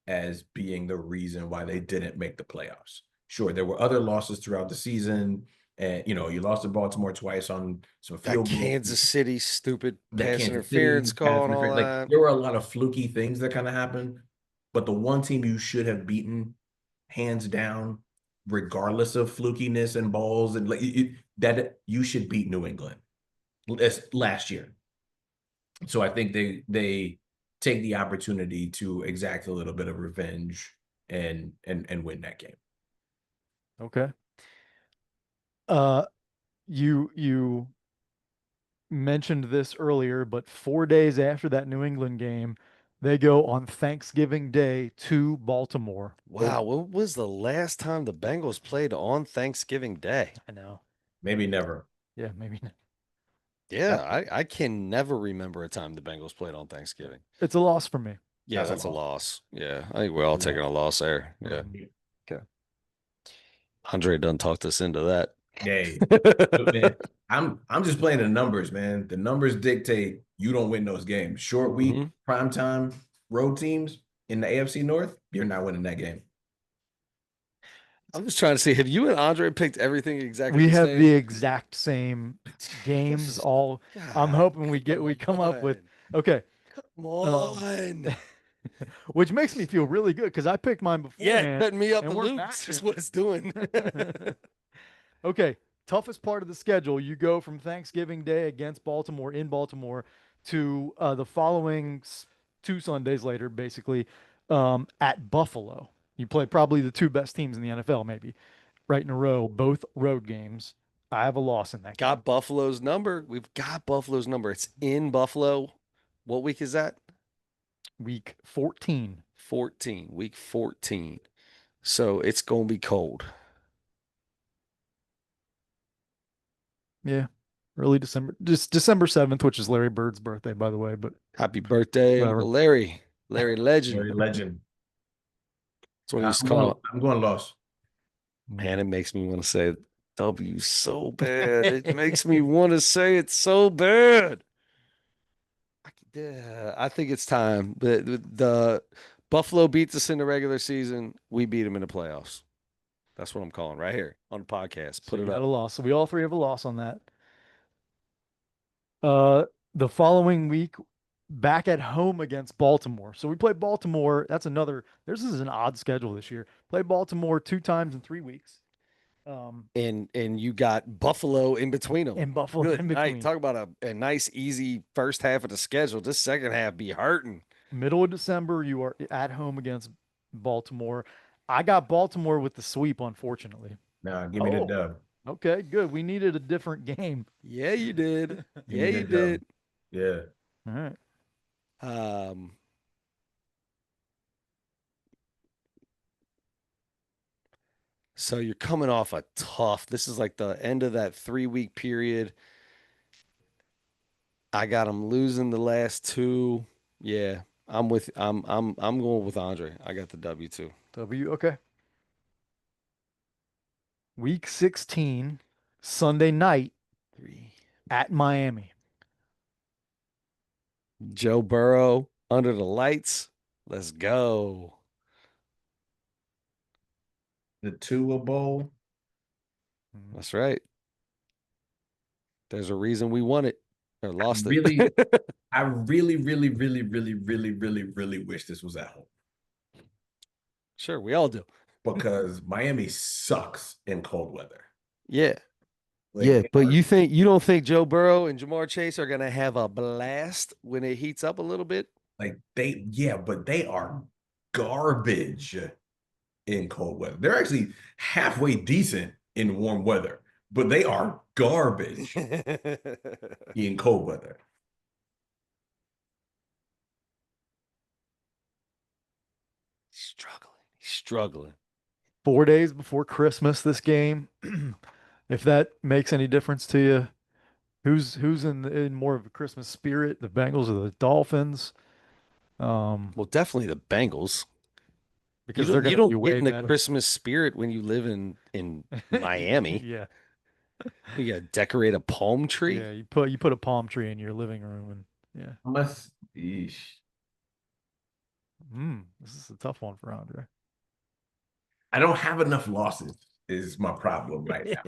as being the reason why they didn't make the playoffs. Sure, there were other losses throughout the season, and you lost to Baltimore twice on some field That goals. Kansas City stupid pass interference City, call and all that. There were a lot of fluky things that kind of happened, but the one team you should have beaten, hands down, regardless of flukiness and balls and that you should beat New England last year. So I think they take the opportunity to exact a little bit of revenge and win that game. Okay. You mentioned this earlier, but 4 days after that New England game, they go on Thanksgiving Day to Baltimore. Wow, when was the last time the Bengals played on Thanksgiving Day? I know. Maybe never. Yeah, maybe not. Yeah, I can never remember a time the Bengals played on Thanksgiving. It's a loss for me. Yeah, that's a loss. Yeah, I think we're all taking a loss there. Yeah. Okay. Andre done talked us into that. Hey, man, I'm just playing the numbers, man. The numbers dictate you don't win those games. Short week, primetime, road teams in the AFC North, you're not winning that game. I'm just trying to see. Have you and Andre picked everything exactly? We the have same? the exact same games. God, I'm hoping we come up with. Okay. Come on. Which makes me feel really good because I picked mine before. Yeah, cutting me up and the we're loops is what it's doing. Okay. toughest part of the schedule. You go from Thanksgiving Day against Baltimore in Baltimore to the following 2 Sundays later, basically at Buffalo. You play probably the two best teams in the NFL, maybe right in a row, both road games. I have a loss in that game. Got Buffalo's number. We've got Buffalo's number. It's in Buffalo. What week is that? Week 14. 14. Week 14. So it's going to be cold. Yeah. Early December. Just December 7th, which is Larry Bird's birthday, by the way. But Happy birthday, whatever. Uncle Larry. Larry Legend. Larry Legend. That's what he used to I'm call going, it. I'm going loss. Man, it makes me want to say W so bad. It makes me want to say it so bad. Yeah, I think it's time. The Buffalo beats us in the regular season. We beat them in the playoffs. That's what I'm calling right here on the podcast. So Put you it got up. a loss. So we all three have a loss on that. The following week, back at home against Baltimore. So we play Baltimore. That's another. This is an odd schedule this year. Play Baltimore 2 times in 3 weeks. And you got Buffalo in between them. And Buffalo Good in night. between. Talk about a nice, easy first half of the schedule. This second half be hurting. Middle of December, you are at home against Baltimore. I got Baltimore with the sweep, unfortunately. Nah, give me the Oh, dub. okay, good. We needed a different game. Yeah, you did. Give Yeah, me the you dub. did. Yeah. All right. So you're coming off a tough. This is like the end of that 3-week period. I got them losing the last two. Yeah, I'm going with Andre. I got the W too. Okay. Week 16, Sunday night 3. at Miami. Joe Burrow under the lights. Let's go. The Tua Bowl. That's right. There's a reason we won it or lost Really, it. I really, really, really, really, really, really, really wish this was at home Sure, we all do. because Miami sucks in cold weather. Yeah. Like, Yeah, they but are- you don't think Joe Burrow and Jamar Chase are gonna have a blast when it heats up a little bit? but they are garbage in cold weather. They're actually halfway decent in warm weather, but they are garbage in cold weather. He's struggling. 4 days before Christmas, this game. If that makes any difference to you, who's in more of a Christmas spirit, the Bengals or the Dolphins? Well, definitely the Bengals. Because You they're don't, you going to be don't way get in the better. Christmas spirit when you live in Miami. Yeah, You gotta decorate a palm tree. yeah. You put a palm tree in your living room, and yeah. Yeesh. This is a tough one for Andre. I don't have enough losses is my problem right now.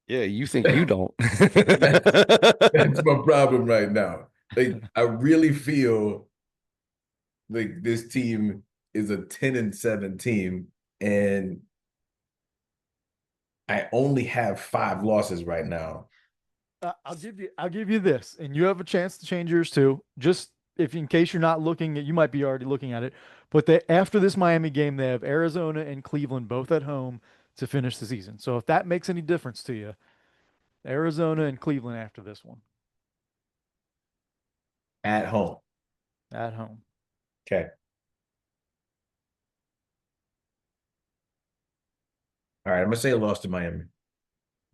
Yeah, you think you don't. That's my problem right now. Like, I really feel like this team is a 10-7 team, and I only have 5 losses right now. I'll give you this, and you have a chance to change yours too. Just if in case you're not looking at, you might be already looking at it. But after this Miami game, they have Arizona and Cleveland both at home to finish the season. So if that makes any difference to you, Arizona and Cleveland after this one At home. at home. Okay. All right, I'm gonna say a loss to Miami.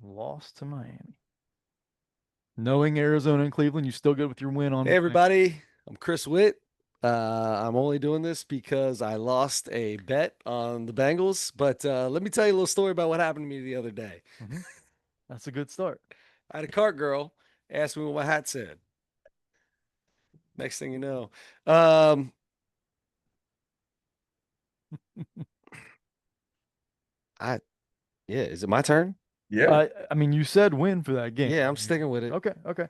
Lost to Miami. Knowing Arizona and Cleveland, you still good with your win on Hey everybody, I'm Chris Witt. I'm only doing this because I lost a bet on the Bengals. But let me tell you a little story about what happened to me the other day. That's a good start. I had a cart girl ask me what my hat said. Next thing you know, is it my turn? Yeah. I mean, you said win for that game. Yeah, I'm sticking with it. Okay.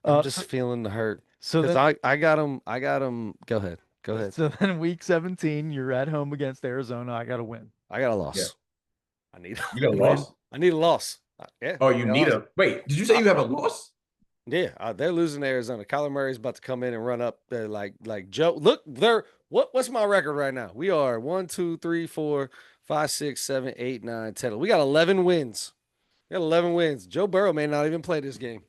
I'm just feeling the hurt so because then, I got him. Go ahead. So then, week 17, you're at home against Arizona. I got to win. I got a loss. Yeah. I need You got a Win. loss? I need a loss. Yeah. Oh, you they need lost. a wait. Did you say you have a loss? Yeah, they're losing to Arizona. Kyler Murray's about to come in and run up there like Joe. Look, what's my record right now? We are 1, 2, 3, 4, 5, 6, 7, 8, 9, 10. We got 11 wins. We got 11 wins. Joe Burrow may not even play this game.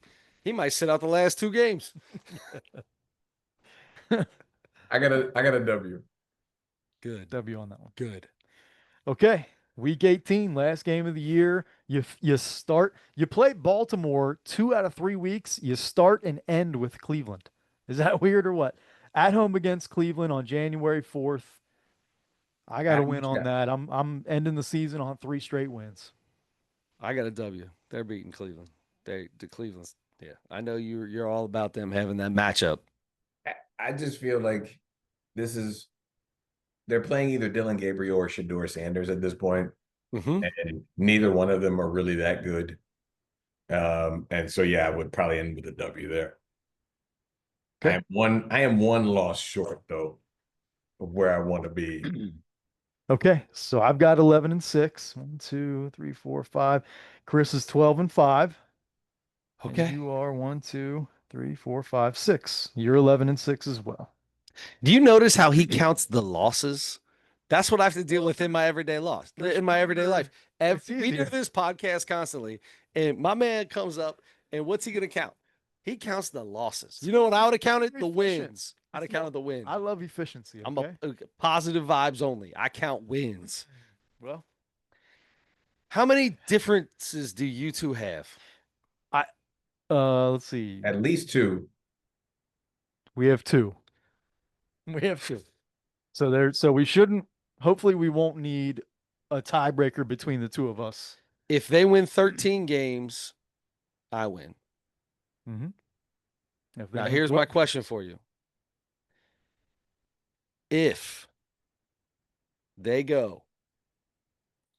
He might sit out the last 2 games. I got a W. Good. W on that one. Good. Okay. Week 18, last game of the year. You play Baltimore 2 out of 3 weeks. You start and end with Cleveland. Is that weird or what? At home against Cleveland on January 4th. I got to win on Yeah. that. I'm ending the season on 3 straight wins. I got a W. They're beating Cleveland. The Cleveland's yeah. I know you're all about them having that matchup. I just feel like this is they're playing either Dylan Gabriel or Shador Sanders at this point, Mm-hmm. and neither one of them are really that good. And so yeah, I would probably end with a W there. Okay. I am one loss short though of where I want to be. Okay. So I've got 11 and 6. 1, 2, 3, 4, 5. Chris is 12 and 5. And Okay. you are 1, 2, 3, 4, 5, 6. You're 11 and 6 as well. Do you notice how he counts the losses? That's what I have to deal with in my everyday life. It's We do easier. this podcast constantly, and my man comes up, and what's he gonna count? He counts the losses. You know what I would have counted? You're The efficient. wins. I'd have counted the wins. I love efficiency. I'm Okay. a positive vibes only. I count wins. Well, How many differences do you two have? let's see. At least 2. We have 2. We have 2. So we shouldn't, hopefully we won't need a tiebreaker between the 2 of us. If they win 13 games, I win. Mm-hmm. Now, here's my question for you. If they go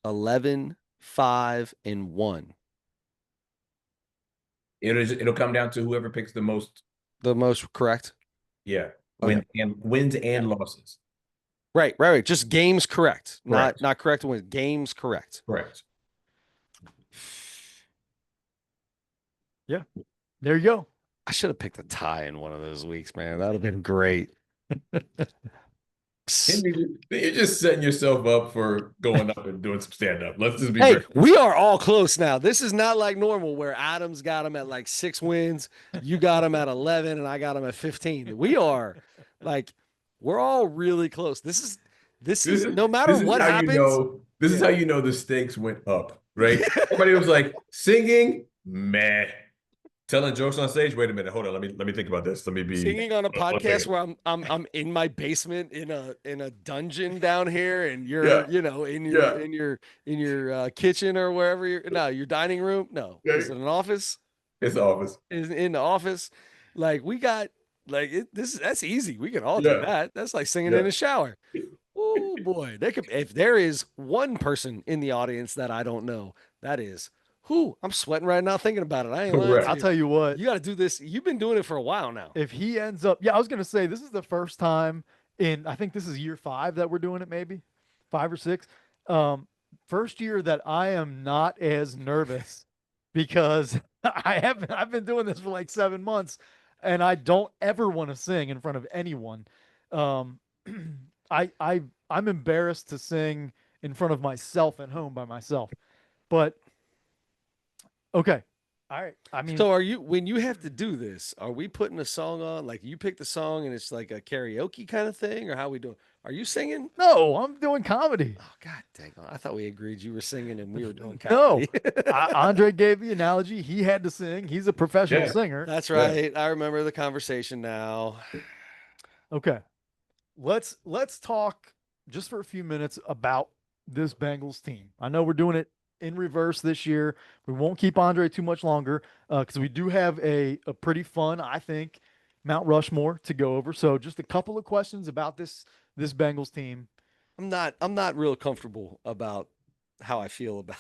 11, 5, and 1, It'll come down to whoever picks the most. the most correct? Yeah, Okay. wins and losses. Right. Just games correct. Correct. Not correct wins. Games correct. Correct. Yeah. There you go. I should have picked a tie in one of those weeks, man. That would have been great. You're just setting yourself up for going up and doing some stand up. Let's just be Hey, very we are all close now. This is not like normal where Adam's got him at like 6 wins, you got him at 11, and I got him at 15. We are like, we're all really close. This is no matter what happens. This is how you know the stakes went up, right? Everybody was like singing, meh. Telling jokes on stage. Wait a minute, hold on. Let me think about this. Let me be Singing on a podcast where I'm in my basement in a dungeon down here, and you're in your kitchen or wherever your dining room. No, is it an office? It's the office. Is in the office? Like we got that's easy. We can all do that. That's like singing in a shower. Oh boy, if there is one person in the audience that I don't know, that is. I'm sweating right now thinking about it. I ain't lying. I'll tell you what. You got to do this. You've been doing it for a while now. If he ends up, yeah, I was gonna say this is the first time I think this is year 5 that we're doing it, maybe 5 or 6. First year that I am not as nervous because I've been doing this for like 7 months, and I don't ever want to sing in front of anyone. Um, I'm embarrassed to sing in front of myself at home by myself, but okay. All right. I mean, So when you have to do this, are we putting a song on? Like you pick the song and it's like a karaoke kind of thing, or how we doing? Are you singing? no, I'm doing comedy. Oh God dang on. I thought we agreed you were singing and we were doing No, comedy. Andre gave the analogy. He had to sing. He's a professional Yeah. singer. That's right. I remember the conversation now. Okay. Let's talk just for a few minutes about this Bengals team. I know we're doing it in reverse this year. We won't keep Andre too much longer because we do have a pretty fun, I think, Mount Rushmore to go over. So just a couple of questions about this Bengals team. I'm not real comfortable about how I feel about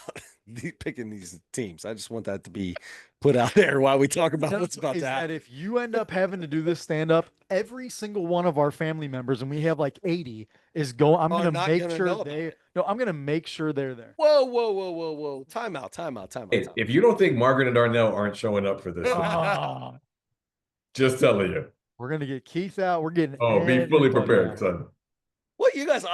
picking these teams. I just want that to be put out there while we talk about No, what's about is to that happen. if you end up having to do this stand up, every single one of our family members, and we have like 80, is go. I'm Are gonna not make gonna sure know about they. it. No, I'm gonna make sure they're there. Whoa, whoa, whoa, whoa, whoa! Time out, time out, time out, If, time if you don't think Margaret and Darnell aren't showing up for this, out. Ah, just telling you. we're gonna get Keith out. We're getting Oh, be fully everybody prepared, out. son. What you guys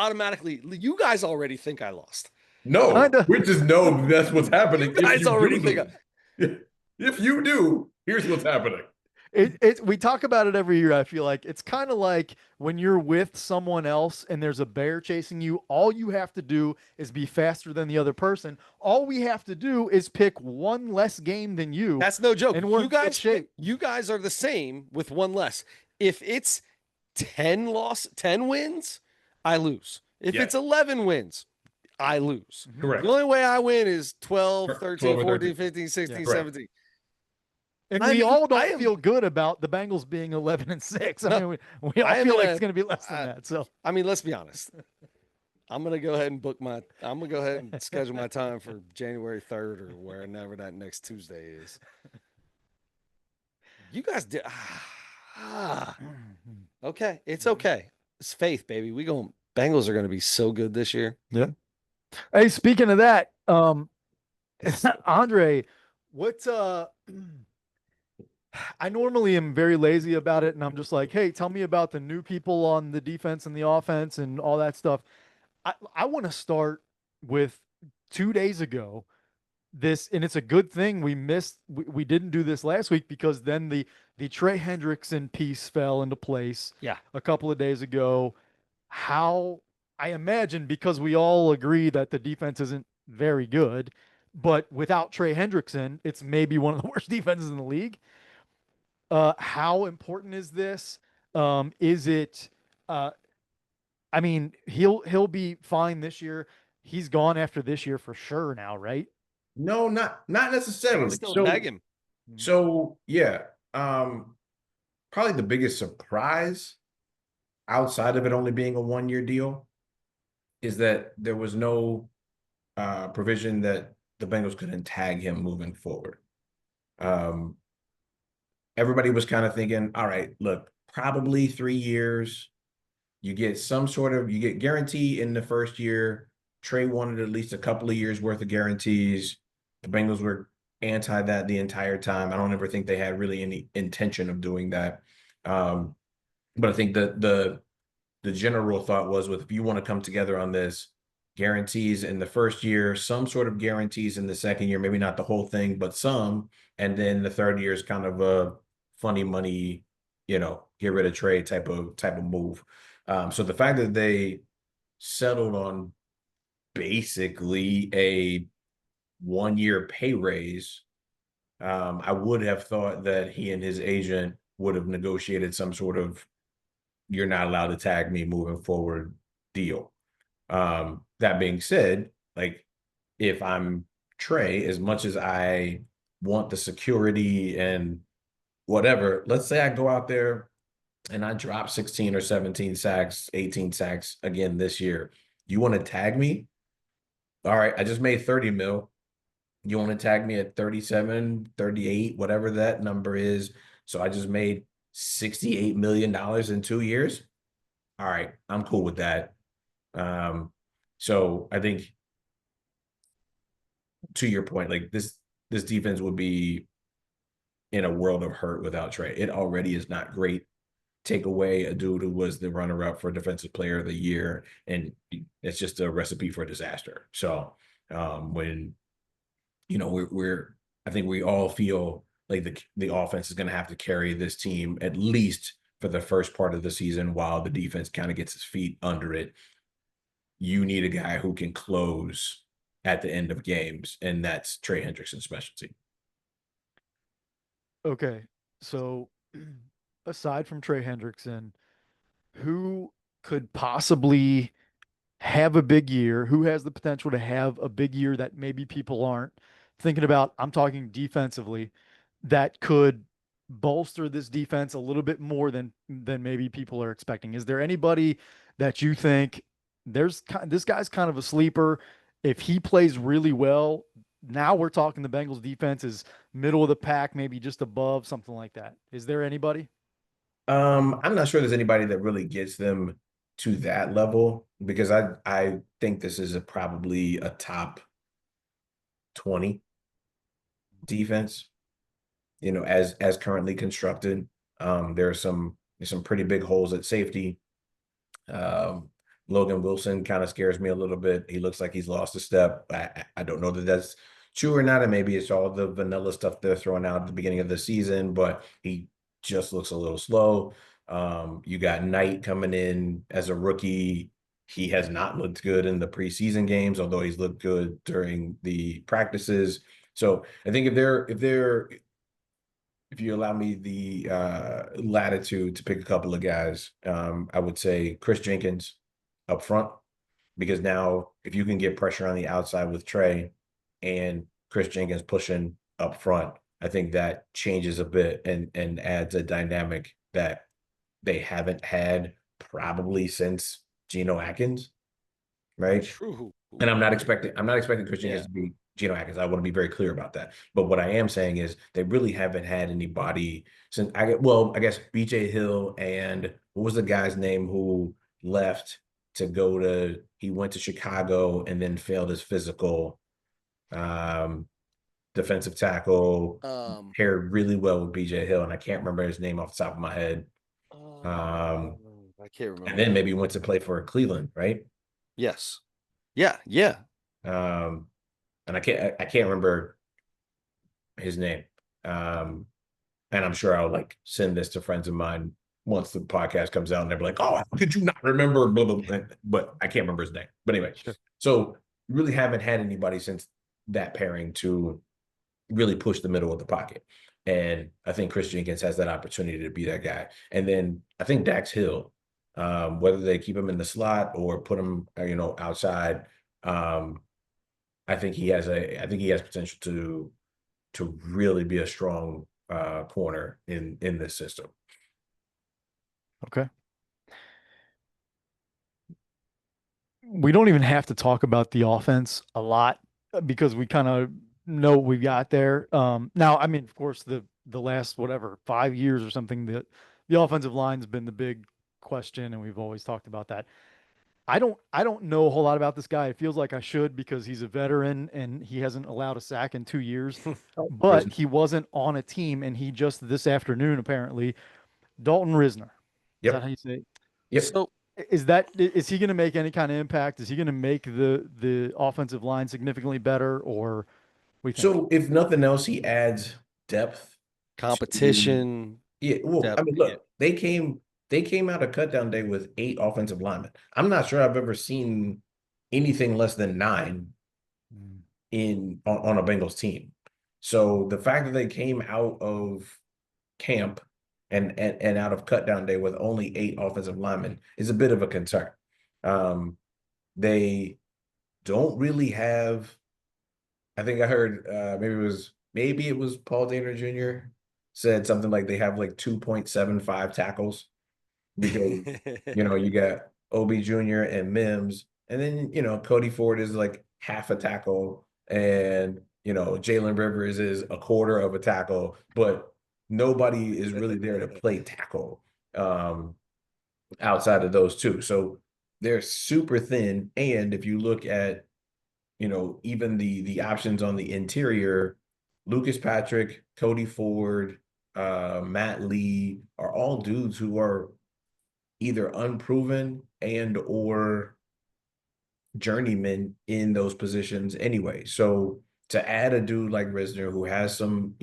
already think I lost. No, Kinda. we just know that's what's happening. You If guys you already do think lose, if you do, here's what's happening. We talk about it every year. I feel like it's kind of like when you're with someone else and there's a bear chasing you, all you have to do is be faster than the other person. All we have to do is pick one less game than you, That's no joke. and we're in good shape. You guys are the same with one less. If it's 10 wins, I lose. If it's Yes, 11 wins, I lose. Mhm. The correct. only way I win is 12, 13, 12 or 14, 13. 15, Yeah. 16, Correct. 17. And I'm we in, all I don't am feel good about the Bengals being 11-6. I no, mean, we all I am feel in like a it's going to be less than I, that. So I mean, let's be honest. I'm gonna go ahead and I'm gonna go ahead and schedule my time for January 3rd or wherever that next Tuesday is. You guys did okay. It's okay. It's faith, baby. Bengals are gonna be so good this year. yeah. Hey, speaking of that, Andre, what I normally am very lazy about it, and I'm just like, hey, tell me about the new people on the defense and the offense and all that stuff. I want to start with 2 days ago. This, and it's a good thing we didn't do this last week, because then the Trey Hendrickson piece fell into place Yeah. a couple of days ago. How I imagine, because we all agree that the defense isn't very good, but without Trey Hendrickson, it's maybe one of the worst defenses in the league. How important is this? Is it? Uh, I mean, he'll be fine this year. He's gone after this year for sure now, right? No, not I can necessarily. still tag So him. so yeah. Probably the biggest surprise outside of it only being a 1 year deal is that there was no provision that the Bengals couldn't tag him moving forward. Um, Everybody was kind of thinking, all right, look, probably 3 years. You get guarantee in the first year. Trey wanted at least a couple of years worth of guarantees. The Bengals were anti that the entire time. I don't ever think they had really any intention of doing that. Um, but I think the general thought was, with if you want to come together on this, guarantees in the first year, some sort of guarantees in the second year, maybe not the whole thing, but some, and then the third year is kind of a funny money, get rid of trade type of move. So the fact that they settled on basically a 1 year pay raise, I would have thought that he and his agent would have negotiated some sort of "you're not allowed to tag me moving forward" deal. That being said, like, if I'm Trey, as much as I want the security and whatever, let's say I go out there and I drop 16 or 17 sacks, 18 sacks again this year. You want to tag me? All right, I just made 30 mil. You want to tag me at 37, 38, whatever that number is. So I just made $68 million in 2 years. All right, I'm cool with that. So I think, to your point, like, this defense would be in a world of hurt without Trey. It already is not great. Take away a dude who was the runner-up for Defensive Player of the Year, and it's just a recipe for disaster. So when we're I think we all feel like the offense is going to have to carry this team at least for the first part of the season while the defense kind of gets its feet under it. You need a guy who can close at the end of games, and that's Trey Hendrickson's specialty. Okay, so aside from Trey Hendrickson, who could possibly have a big year? Who has the potential to have a big year that maybe people aren't thinking about? I'm talking defensively, that could bolster this defense a little bit more than maybe people are expecting. Is there anybody that you think this guy's kind of a sleeper? If he plays really well, now we're talking the Bengals defense is middle of the pack, maybe just above, something like that. Is there anybody? I'm not sure there's anybody that really gets them to that level because I think this is probably a top 20 defense, as currently constructed. There's some pretty big holes at safety. Um, Logan Wilson kind of scares me a little bit. He looks like he's lost a step. I don't know that that's true or not, and maybe it's all the vanilla stuff they're throwing out at the beginning of the season, but he just looks a little slow. You got Knight coming in as a rookie. He has not looked good in the preseason games, although he's looked good during the practices. So I think if you allow me the latitude to pick a couple of guys, I would say Chris Jenkins up front, because now if you can get pressure on the outside with Trey and Chris Jenkins pushing up front, I think that changes a bit and adds a dynamic that they haven't had probably since Geno Atkins, right? True. And I'm not expecting Christian Yeah. Hicks to be Geno Atkins. I want to be very clear about that. But what I am saying is they really haven't had anybody since I guess BJ Hill and what was the guy's name who left he went to Chicago and then failed his physical, um, defensive tackle, Um, paired really well with BJ Hill, and I can't remember his name off the top of my head. uh, Um, I can't and remember then either. maybe went to play for Cleveland, right? Yes. Yeah. Yeah. Um, and I can't remember his name. Um, and I'm sure I'll like send this to friends of mine once the podcast comes out, and they'll be like, "Oh, how could you not remember?" Blah, blah, blah. But I can't remember his name. But anyway, Sure. so really haven't had anybody since that pairing to really push the middle of the pocket. And I think Chris Jenkins has that opportunity to be that guy. And then I think Dax Hill, whether they keep him in the slot or put him, outside, um, I think he has potential to really be a strong corner in this system. Okay. We don't even have to talk about the offense a lot because we kind of know what we've got there. Now, I mean, of course, the last whatever 5 years or something, the offensive line's been the big question, and we've always talked about that. I don't know a whole lot about this guy. It feels like I should because he's a veteran and he hasn't allowed a sack in 2 years. But Risner. he wasn't on a team, and he just this afternoon apparently Dalton Risner. Is that how Yep. you say it? Yep. So Is he going to make any kind of impact? Is he going to make the offensive line significantly better, or what do you think? So if nothing else, he adds depth to. competition, Yeah, well, I depth. mean, Yeah. look, they came out of cutdown day with 8 offensive linemen. I'm not sure I've ever seen anything less than 9 Mm. on a Bengals team. So the fact that they came out of camp and out of cutdown day with only 8 offensive linemen is a bit of a concern. Um, they don't really have. I think I heard maybe it was Paul Dana Jr. said something like they have like 2.75 tackles because you got Obi Jr. and Mims, and then Cody Ford is like half a tackle, and Jalen Rivers is a quarter of a tackle, but nobody is really there to play tackle outside of those two. So they're super thin, and if you look at even the options on the interior, Lucas Patrick, Cody Ford, Matt Lee are all dudes who are either unproven and or journeyman in those positions anyway. So to add a dude like Risner who has some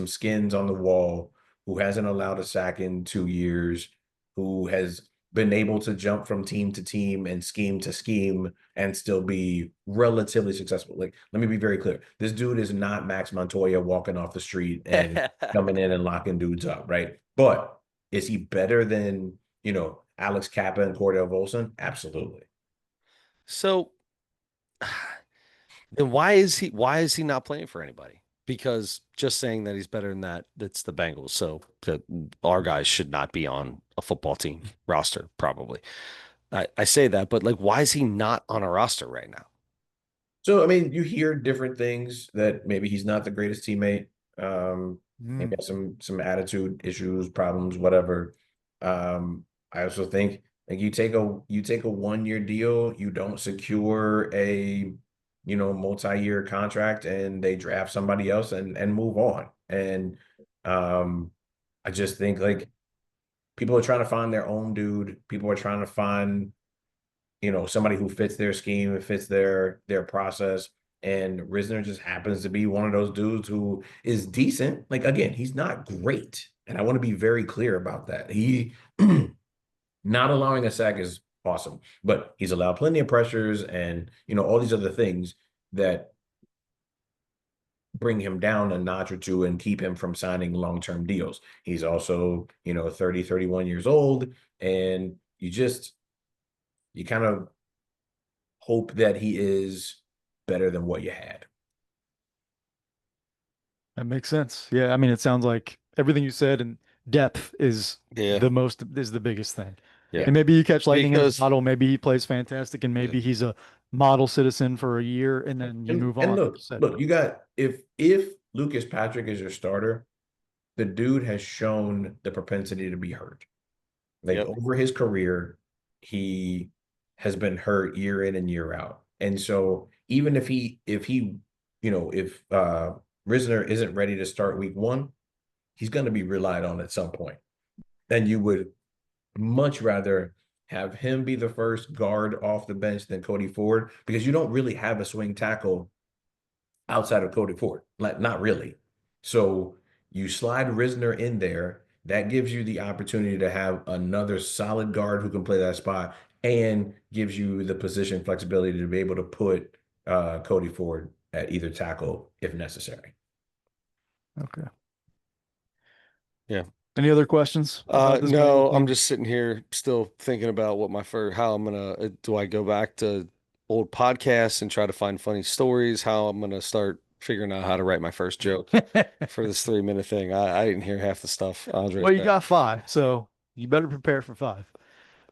skins on the wall, who hasn't allowed a sack in 2 years, who has been able to jump from team to team and scheme to scheme and still be relatively successful. Like, let me be very clear. This dude is not Max Montoya walking off the street and coming in and locking dudes up, right? But is he better than, Alex Kappa and Cordell Volson? Absolutely. So then why is he not playing for anybody? Because just saying that he's better than that, that's the Bengals. So that our guys should not be on a football team roster, probably. I say that, but like, why is he not on a roster right now? So I mean, you hear different things that maybe he's not the greatest teammate. Maybe Mm. has some attitude issues, problems, whatever. I also think like you take a 1 year deal, you don't secure a multi-year contract, and they draft somebody else and move on. And um, I just think like people are trying to find their own dude. People are trying to find somebody who fits their scheme and fits their process. And Risner just happens to be one of those dudes who is decent. Like again, he's not great, and I want to be very clear about that. He not allowing a sack is awesome, but he's allowed plenty of pressures and all these other things that bring him down a notch or two and keep him from signing long-term deals. He's also 30, 31 years old, and you kind of hope that he is better than what you had. That makes sense. Yeah, I mean, it sounds like everything you said and depth Yeah. is the biggest thing. Yeah. And maybe you catch lightning in a Because bottle, maybe he plays fantastic, and yeah. maybe he's a model citizen for a year, and then you And move and on, like you look, said. look, you got if Lucas Patrick is your starter, the dude has shown the propensity to be hurt. Like Yep. over his career, he has been hurt year in and year out. And so even if Risner isn't ready to start week one, he's going to be relied on at some point. And you would much rather have him be the first guard off the bench than Cody Ford because you don't really have a swing tackle outside of Cody Ford. Like, not really. So you slide Risner in there. That gives you the opportunity to have another solid guard who can play that spot and gives you the position flexibility to be able to put Cody Ford at either tackle if necessary. Okay. Yeah. Any other questions about this Bengals No, I'm team? just sitting here still thinking about what my first, how I'm gonna, do I go back to old podcasts and try to find funny stories? How I'm gonna start figuring out how to write my first joke for this 3 minute thing. I didn't hear half the stuff Andre Well, you said. got five, so you better prepare for five.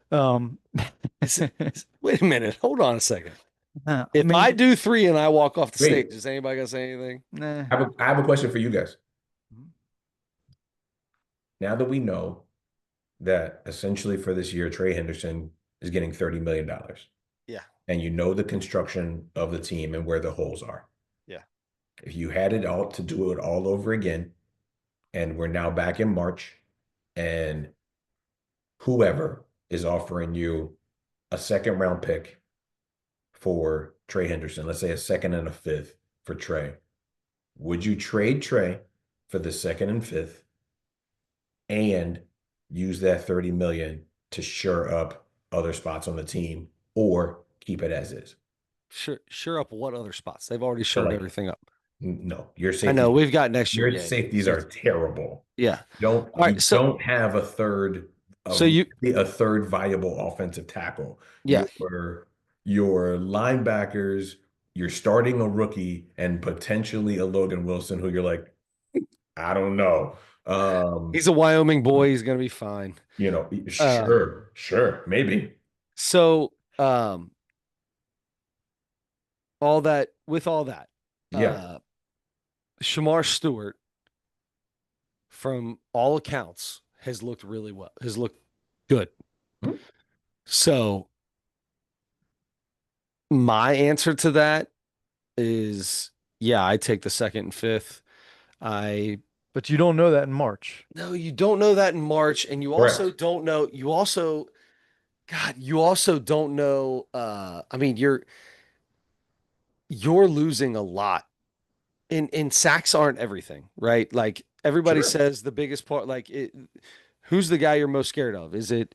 Um, Wait a minute, hold on a second. I If I mean, do three and I walk off the stage, Wait, is anybody gonna say anything? nah. I have a question for you guys. Now that we know that essentially for this year, Trey Henderson is getting $30 million, Yeah, and you know the construction of the team and where the holes are. yeah. If you had it all to do it all over again, and we're now back in March, and whoever is offering you a second round pick for Trey Henderson, let's say a second and a fifth for Trey, would you trade Trey for the second and fifth and use that 30 million to shore up other spots on the team, or keep it as is? Sure up what other spots? They've already So shored like, everything up. no, your I know safety, we've got next year. your Yeah, yeah. safeties are terrible. Yeah. Don't All right. you don't have a third So of you, a third viable offensive tackle. yeah, Your linebackers, you're starting a rookie and potentially a Logan Wilson who you're like, I don't know. he's a Wyoming boy. He's gonna be fine. Uh, Sure, maybe. so all that, Yeah. uh, Shamar Stewart, from all accounts, has looked really well. Has looked good. Hmm? So my answer to that is, yeah, I take the second and fifth. I But you don't know that in March. No, you don't know that in March, and you also Correct. don't know. You also, God, you also don't know. I mean, you're losing a lot. And sacks aren't everything, right? Like everybody Sure. says, the biggest part, who's the guy you're most scared of? Is it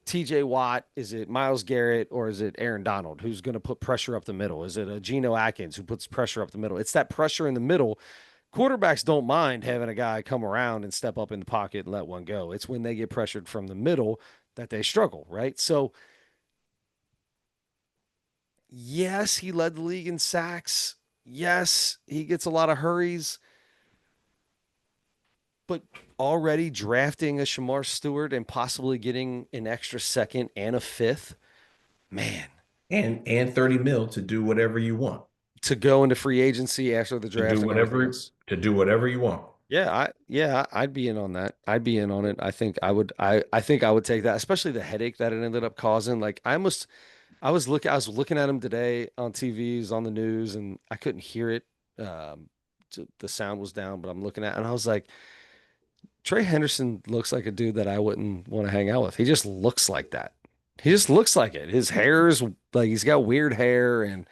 TJ Watt? Is it Miles Garrett? Or is it Aaron Donald who's going to put pressure up the middle? Is it a Geno Atkins who puts pressure up the middle? It's that pressure in the middle. Quarterbacks don't mind having a guy come around and step up in the pocket and let one go. It's when they get pressured from the middle that they struggle, right? So, yes, he led the league in sacks. Yes, he gets a lot of hurries, but already drafting a Shamar Stewart and possibly getting an extra second and a fifth, man. and 30 mil to do whatever you want. to go into free agency after the To do draft and everything whatever else. to do whatever you want. I'd be in on that. I'd be in on it. I think I would I think I would take that, especially the headache that it ended up causing. Like I was looking at him today on TVs on the news and I couldn't hear it. The sound was down, but I'm looking at and I was like, Trey Henderson looks like a dude that I wouldn't want to hang out with. He just looks like that. He just looks like it. His hair is like he's got weird hair, and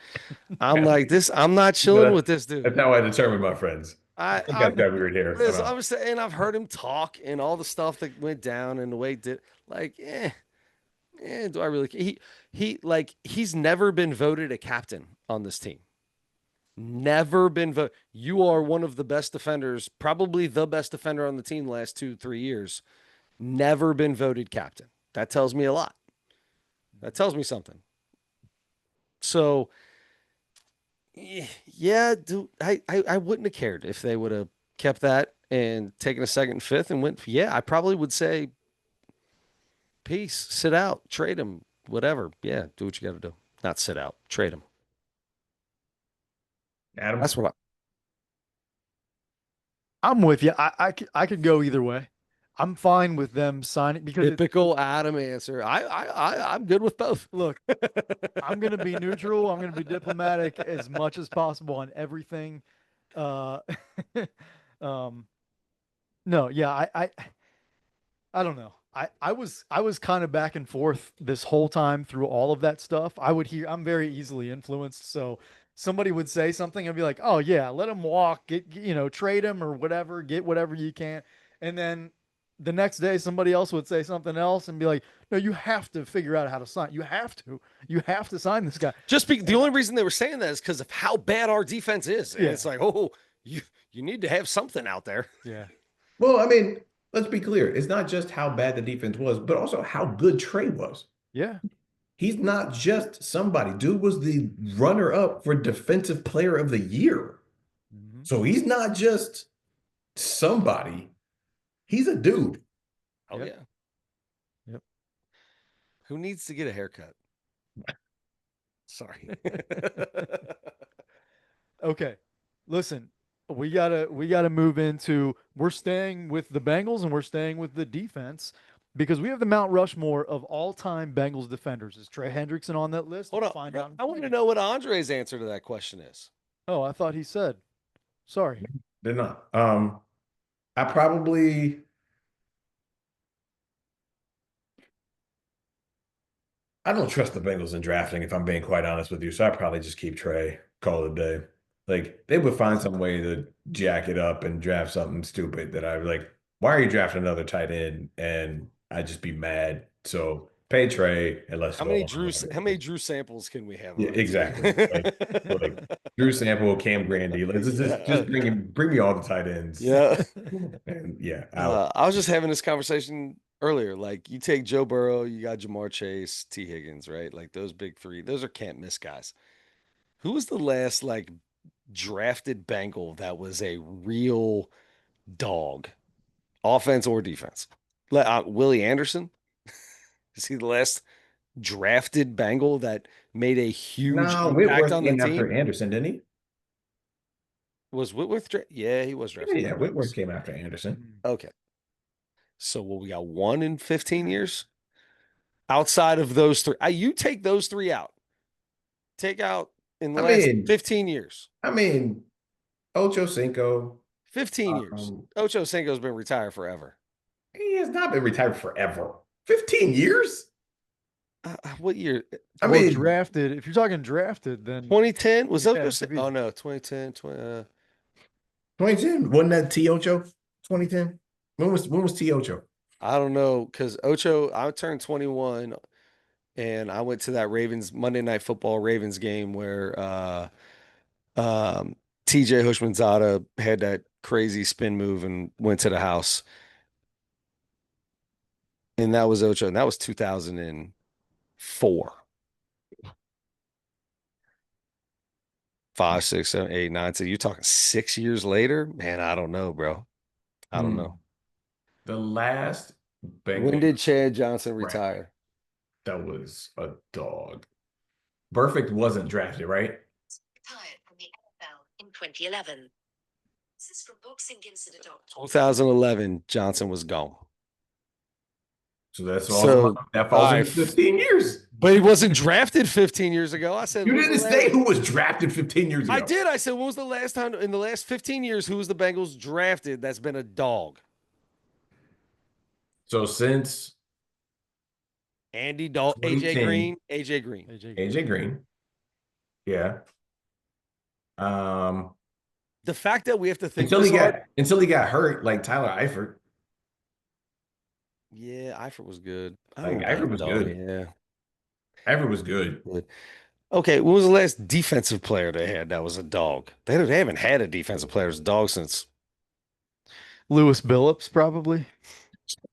I'm like this. I'm not chilling But with this dude. that's how I determine my friends. I I think I've I'm got weird hair. I'm out. I'm saying, and I've heard him talk and all the stuff that went down and the way he did. Like, do I really? He's never been voted a captain on this team. Never been voted. You are one of the best defenders, probably the best defender on the team the last 2, 3 years. Never been voted captain. That tells me a lot. That tells me something. So yeah, dude, I wouldn't have cared if they would have kept that and taken a second and fifth and went. Yeah, I probably would say peace, sit out, trade him, whatever. Yeah, do what you got to do. Not sit out, trade him. Adam, That's what I'm with you. I could go either way. I'm fine with them signing because it's typical Adam answer. I'm good with both. look, I'm gonna be neutral. I'm gonna be diplomatic as much as possible on everything. Uh, um, no, yeah, I don't know. I was kind of back and forth this whole time through all of that stuff. I'm very easily influenced, so somebody would say something, I'd be like, "Oh yeah, let him walk, trade him or whatever, get whatever you can." And then the next day somebody else would say something else and be like, "No, you have to figure out how to sign. You have to. You have to sign this guy." The only reason they were saying that is because of how bad our defense is. And Yeah. it's like, oh, you need to have something out there. Yeah. well, I mean, let's be clear. It's not just how bad the defense was, but also how good Trey was. Yeah. He's not just somebody. Dude was the runner-up for Defensive Player of the Year. Mhm. So he's not just somebody. He's a dude. Oh Yep. yeah. Yep. Who needs to get a haircut? Sorry. Okay. Listen, we gotta move into we're staying with the Bengals and we're staying with the defense because we have the Mount Rushmore of all-time Bengals defenders. Is Trey Hendrickson on that list? Hold We'll on. find out. I want to know what Andre's answer to that question is. Oh, I thought he said. Sorry. They're not. I probably I don't trust the Bengals in drafting, if I'm being quite honest with you. So I probably just keep Trey, call it a day. Like they would find some way to jack it up and draft something stupid that I like, why are you drafting another tight end? And I'd just be mad. So pay Trey and let's go. How many Drew samples can we have? Yeah, On exactly. Like Drew Sample, Cam Grandy. Let's just bring me all the tight ends. Yeah. And yeah, out. I was just having this conversation earlier. Like you take Joe Burrow, you got Jamar Chase, T. Higgins, right? Like those big three, those are can't miss guys. Who was the last like drafted Bengal that was a real dog, offense or defense? Willie Anderson? Is he the last drafted Bengal that made a huge No, impact Whitworth on the came after team? Anderson, didn't he? Was Whitworth? Yeah, he was drafted. Yeah, by the Whitworth Bengals. came after Anderson. Okay. So, we got one in 15 years outside of those three. You take those three out. Take out in the I last mean, 15 years. Ocho Cinco. 15 years. Ocho Cinco's been retired forever. He has not been retired forever. 15 years? What year? Well, drafted. If you're talking drafted, then 2010 was yeah, Ocho it'd be- Oh no, 2010. 2010. Wasn't that T Ocho? 2010? When was T Ocho? I don't know because Ocho. I turned 21, and I went to that Ravens Monday Night Football Ravens game where TJ Hushmanzada had that crazy spin move and went to the house. And that was Ocho, and that was 2004. 5, 6, 7, 8, 9. So you're talking 6 years later? Man, I don't know, bro. I don't know. The last When did Chad Johnson Right. retire? That was a dog. Perfect wasn't drafted, right? Retired from the NFL in 2011. This is from boxingincident.com. 2011, Johnson was gone. So that's So, all that all falls right, into 15 years. but he wasn't drafted 15 years ago. I said, You when was the didn't say last? who was drafted 15 years I ago. did. I said, when was the last time in the last 15 years who was the Bengals drafted that's been a dog? So since Andy Dalton, AJ 2010, Green, AJ Green. AJ Green. Yeah. Um, The fact that we have to think until this he hard. got hurt, like Tyler Eifert. Yeah, Eifert was good. I Like don't know about a Eifert was dog. good. Yeah. Eifert was good. Good. Okay, when was the last defensive player they had that was a dog? They haven't had a defensive player as a dog since Lewis Billups, probably.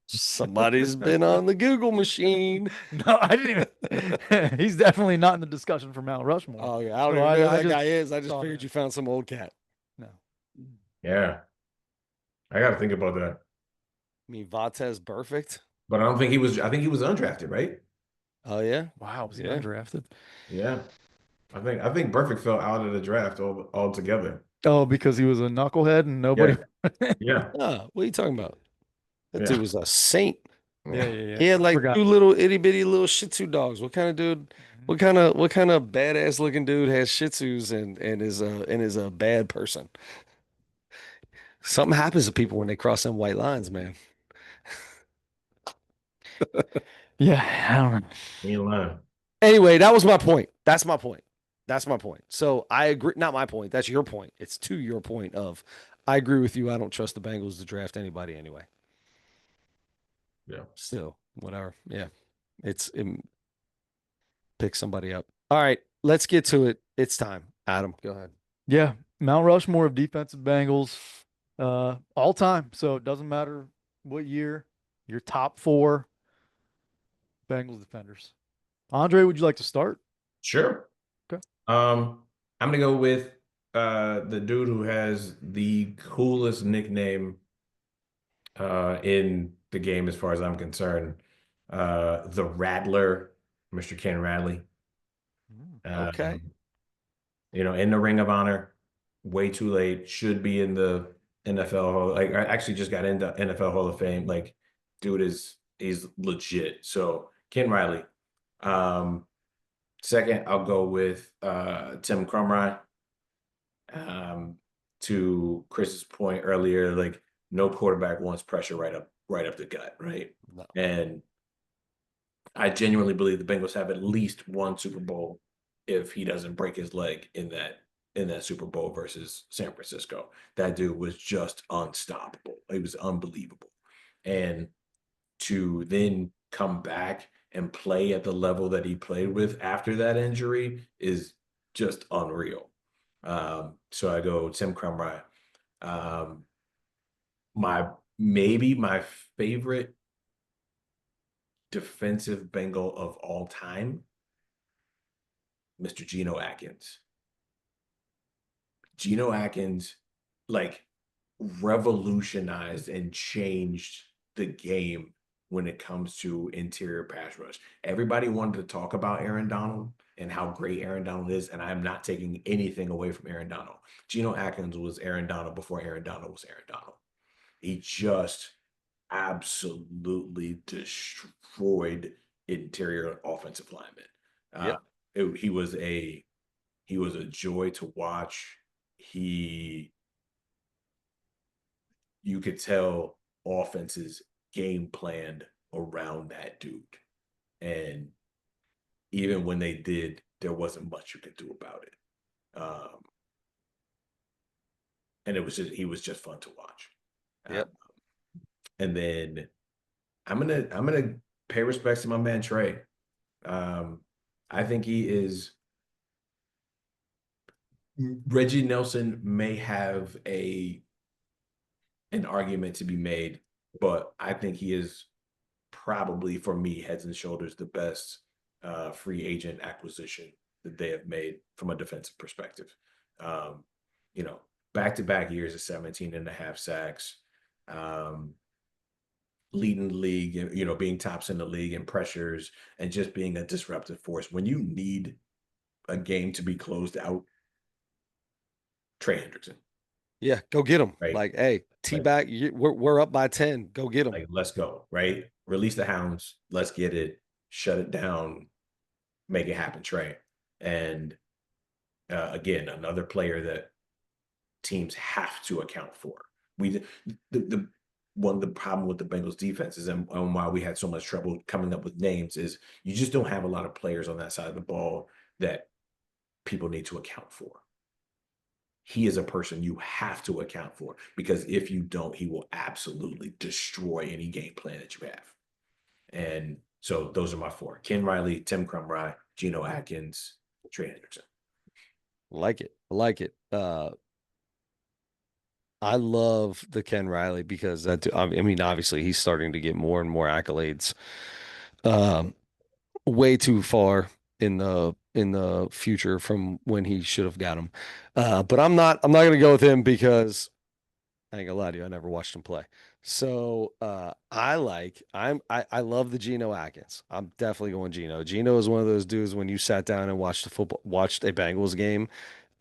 somebody's been on the Google machine. No, I didn't even. He's definitely not in the discussion for Mount Rushmore. Oh yeah, I don't So even know who I that just guy is. I just thought figured that. you found some old cat. No. Yeah. I got to think about that. I mean, Vatez perfect. But I don't think he was, I think he was undrafted, right? Oh yeah, Wow, was he yeah. undrafted? Yeah. I think Perfect fell out of the draft altogether. Oh, because he was a knucklehead and nobody. Yeah. Oh, what are you talking about? That Yeah. dude was a saint. Yeah, yeah, yeah. He had like Forgot. two little itty bitty little Shih Tzu dogs. What kind of dude? What kind of badass looking dude has Shih Tzus and is a bad person? Something happens to people when they cross them white lines, man. Yeah, I don't know. He ain't lying. Anyway, that was my point. That's my point. That's my point. So I agree. Not my point. That's your point. It's to your point of I agree with you. I don't trust the Bengals to draft anybody anyway. Yeah. Still, whatever. Yeah. Pick somebody up. All right, let's get to it. It's time. Adam, go ahead. Yeah, Mount Rushmore of defensive Bengals, all time. So it doesn't matter what year. Your top four Bengals defenders. Andre, would you like to start? Sure. Okay. I'm gonna go with the dude who has the coolest nickname in the game as far as I'm concerned. The Rattler, Mr. Ken Radley. Okay. In the Ring of Honor, way too late. Should be in the NFL Hall. Like I actually just got into NFL Hall of Fame. Like, dude he's legit. So Ken Riley. Second, I'll go with Tim Crumry. To Chris's point earlier, like no quarterback wants pressure right up the gut, right? No. And I genuinely believe the Bengals have at least one Super Bowl if he doesn't break his leg in that Super Bowl versus San Francisco. That dude was just unstoppable. He was unbelievable. And to then come back and play at the level that he played with after that injury is just unreal. So I go Tim Crumry. My favorite defensive Bengal of all time, Mr. Geno Atkins. Geno Atkins, like, revolutionized and changed the game when it comes to interior pass rush. Everybody wanted to talk about Aaron Donald and how great Aaron Donald is, and I'm not taking anything away from Aaron Donald. Geno Atkins was Aaron Donald before Aaron Donald was Aaron Donald. He just absolutely destroyed interior offensive linemen. Yep. He was a joy to watch. You could tell offenses game planned around that dude. And even when they did, there wasn't much you could do about it. And he was just fun to watch. Yep. And then I'm gonna pay respects to my man Trey. I think he is. Reggie Nelson may have an argument to be made, but I think he is probably, for me, heads and shoulders the best free agent acquisition that they have made from a defensive perspective. Back-to-back years of 17 and a half sacks, leading the league, being tops in the league in pressures and just being a disruptive force. When you need a game to be closed out, Trey Hendrickson, Yeah, go get them. right? Like, hey, Like, T-back, we're up by 10. Go get them. like let's go, right? Release the hounds. Let's get it. Shut it down. Make it happen, Trey. And again, another player that teams have to account for. We the one of the problem with the Bengals defense is and why we had so much trouble coming up with names is you just don't have a lot of players on that side of the ball that people need to account for. He is a person you have to account for because if you don't, he will absolutely destroy any game plan that you have. And so those are my four: Ken Riley, Tim Crumry, Geno Atkins, Trey Hendrickson. Like it. I like it. I love the Ken Riley because I mean, obviously he's starting to get more and more accolades. Um, way too far in the future from when he should have got him. But I'm not gonna go with him because I ain't gonna lie to you, I never watched him play. So I love the Geno Atkins. I'm definitely going Geno. Geno is one of those dudes when you sat down and watched a Bengals game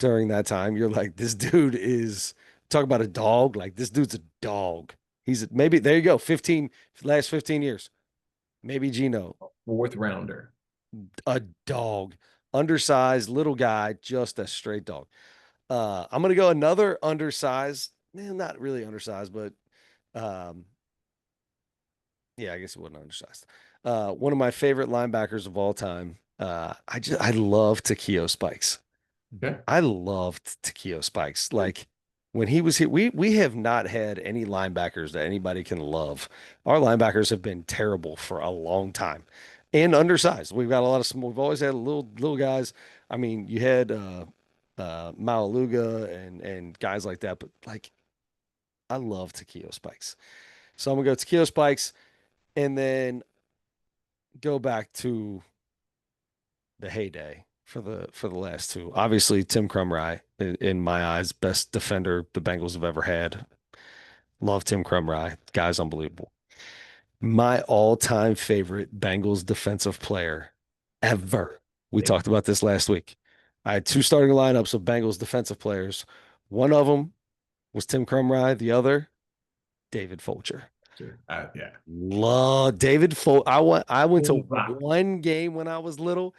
during that time, you're like, this dude is talk about a dog. Like this dude's a dog. He's maybe there you go, last 15 years. Maybe Geno, Fourth rounder. a dog, undersized little guy, just a straight dog. I'm gonna go another undersized, not really undersized, but um, yeah, I guess it wasn't undersized. One of my favorite linebackers of all time. I love Takeo Spikes. Okay. I loved Takeo Spikes. Like when he was here, we have not had any linebackers that anybody can love. Our linebackers have been terrible for a long time and undersized. We've got a lot of small, we've always had little guys. I mean, you had Malaluga and guys like that, but like I love Takeo Spikes. So I'm gonna go Takeo Spikes and then go back to the heyday for the last two. Obviously, Tim Crumry, in my eyes, best defender the Bengals have ever had. Love Tim Crumry. Guy's unbelievable. My all-time favorite Bengals defensive player ever. We talked about this last week. I had two starting lineups of Bengals defensive players. One of them was Tim Crumry. The other, David Fulcher. Yeah. Love David Fulcher. I went to Wow. one game when I was little.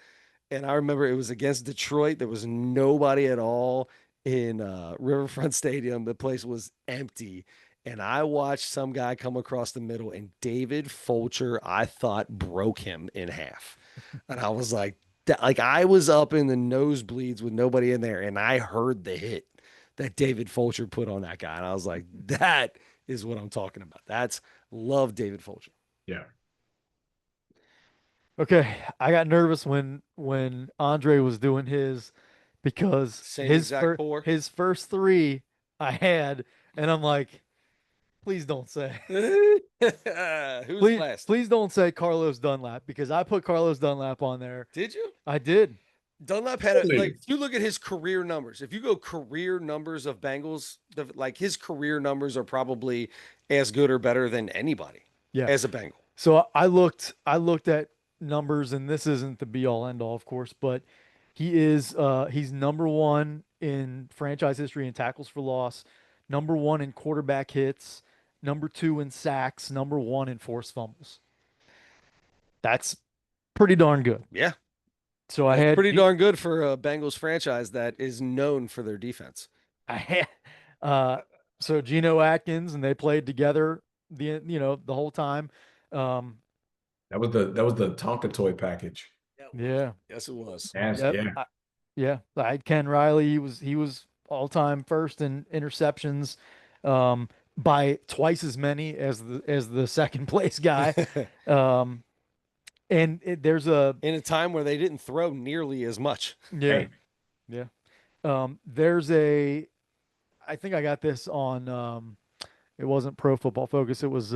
And I remember it was against Detroit. There was nobody at all in Riverfront Stadium. The place was empty. And I watched some guy come across the middle, and David Fulcher, I thought, broke him in half. And I was like, like I was up in the nosebleeds with nobody in there, and I heard the hit that David Fulcher put on that guy. And I was like, that is what I'm talking about. That's love David Fulcher. Yeah. Okay, I got nervous when Andre was doing his because Same exact four. his first three I had, and I'm like, please don't say, Who's please last? please don't say Carlos Dunlap because I put Carlos Dunlap on there. Did you? I did. Dunlap had Really? like if you look at his career numbers, if you go career numbers of Bengals, like his career numbers are probably as good or better than anybody Yeah. as a Bengal. So I looked at numbers, and this isn't the be all end all, of course, but he's number one in franchise history in tackles for loss, number one in quarterback hits, number two in sacks, number one in forced fumbles. That's pretty darn good. Yeah. So That's pretty darn good for a Bengals franchise that is known for their defense. I had so Geno Atkins, and they played together the whole time. That was the Tonka toy package. Yeah. Yes, it was. Yes, Yep. yeah. Yeah, I had Ken Riley. He was all time first in interceptions, by twice as many as the second place guy. And there's In a time where they didn't throw nearly as much. yeah, yeah. There's I think I got this on it wasn't Pro Football Focus. It was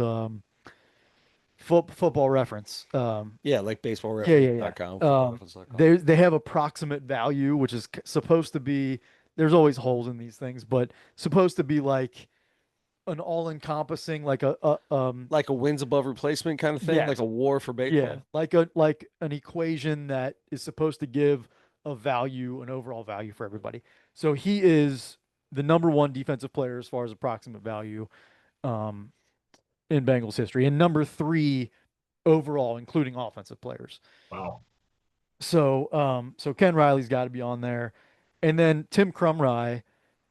Football Reference. Yeah, like Yeah. baseballreference.com. They have approximate value, which is supposed to be. There's always holes in these things, but supposed to be like an all-encompassing, like like a wins above replacement kind of thing, Yeah. like a war for baseball. like an equation that is supposed to give of value and overall value for everybody. So he is the number one defensive player as far as approximate value um, in Bengals history, and number three overall, including offensive players. Wow. So Ken Riley's got to be on there, and then Tim Krumrie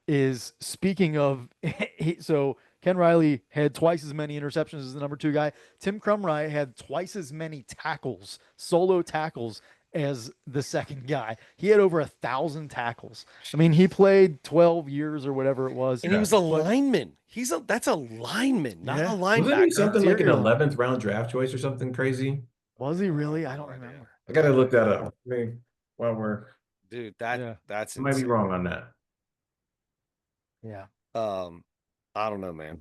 is speaking of. So Ken Riley had twice as many interceptions as the number two guy. Tim Krumrie had twice as many tackles, solo tackles, as the second guy. He had over 1,000 tackles. I mean, he played 12 years or whatever it was, And he was a but lineman. That's a lineman, not Yeah. a Wasn't he linebacker. something like an Interior line. 11th round draft choice or something crazy? was he really? I don't remember. I gotta look that up. I mean, while we're Dude, Yeah. that's I might be insane. wrong on that. Yeah. I don't know, man.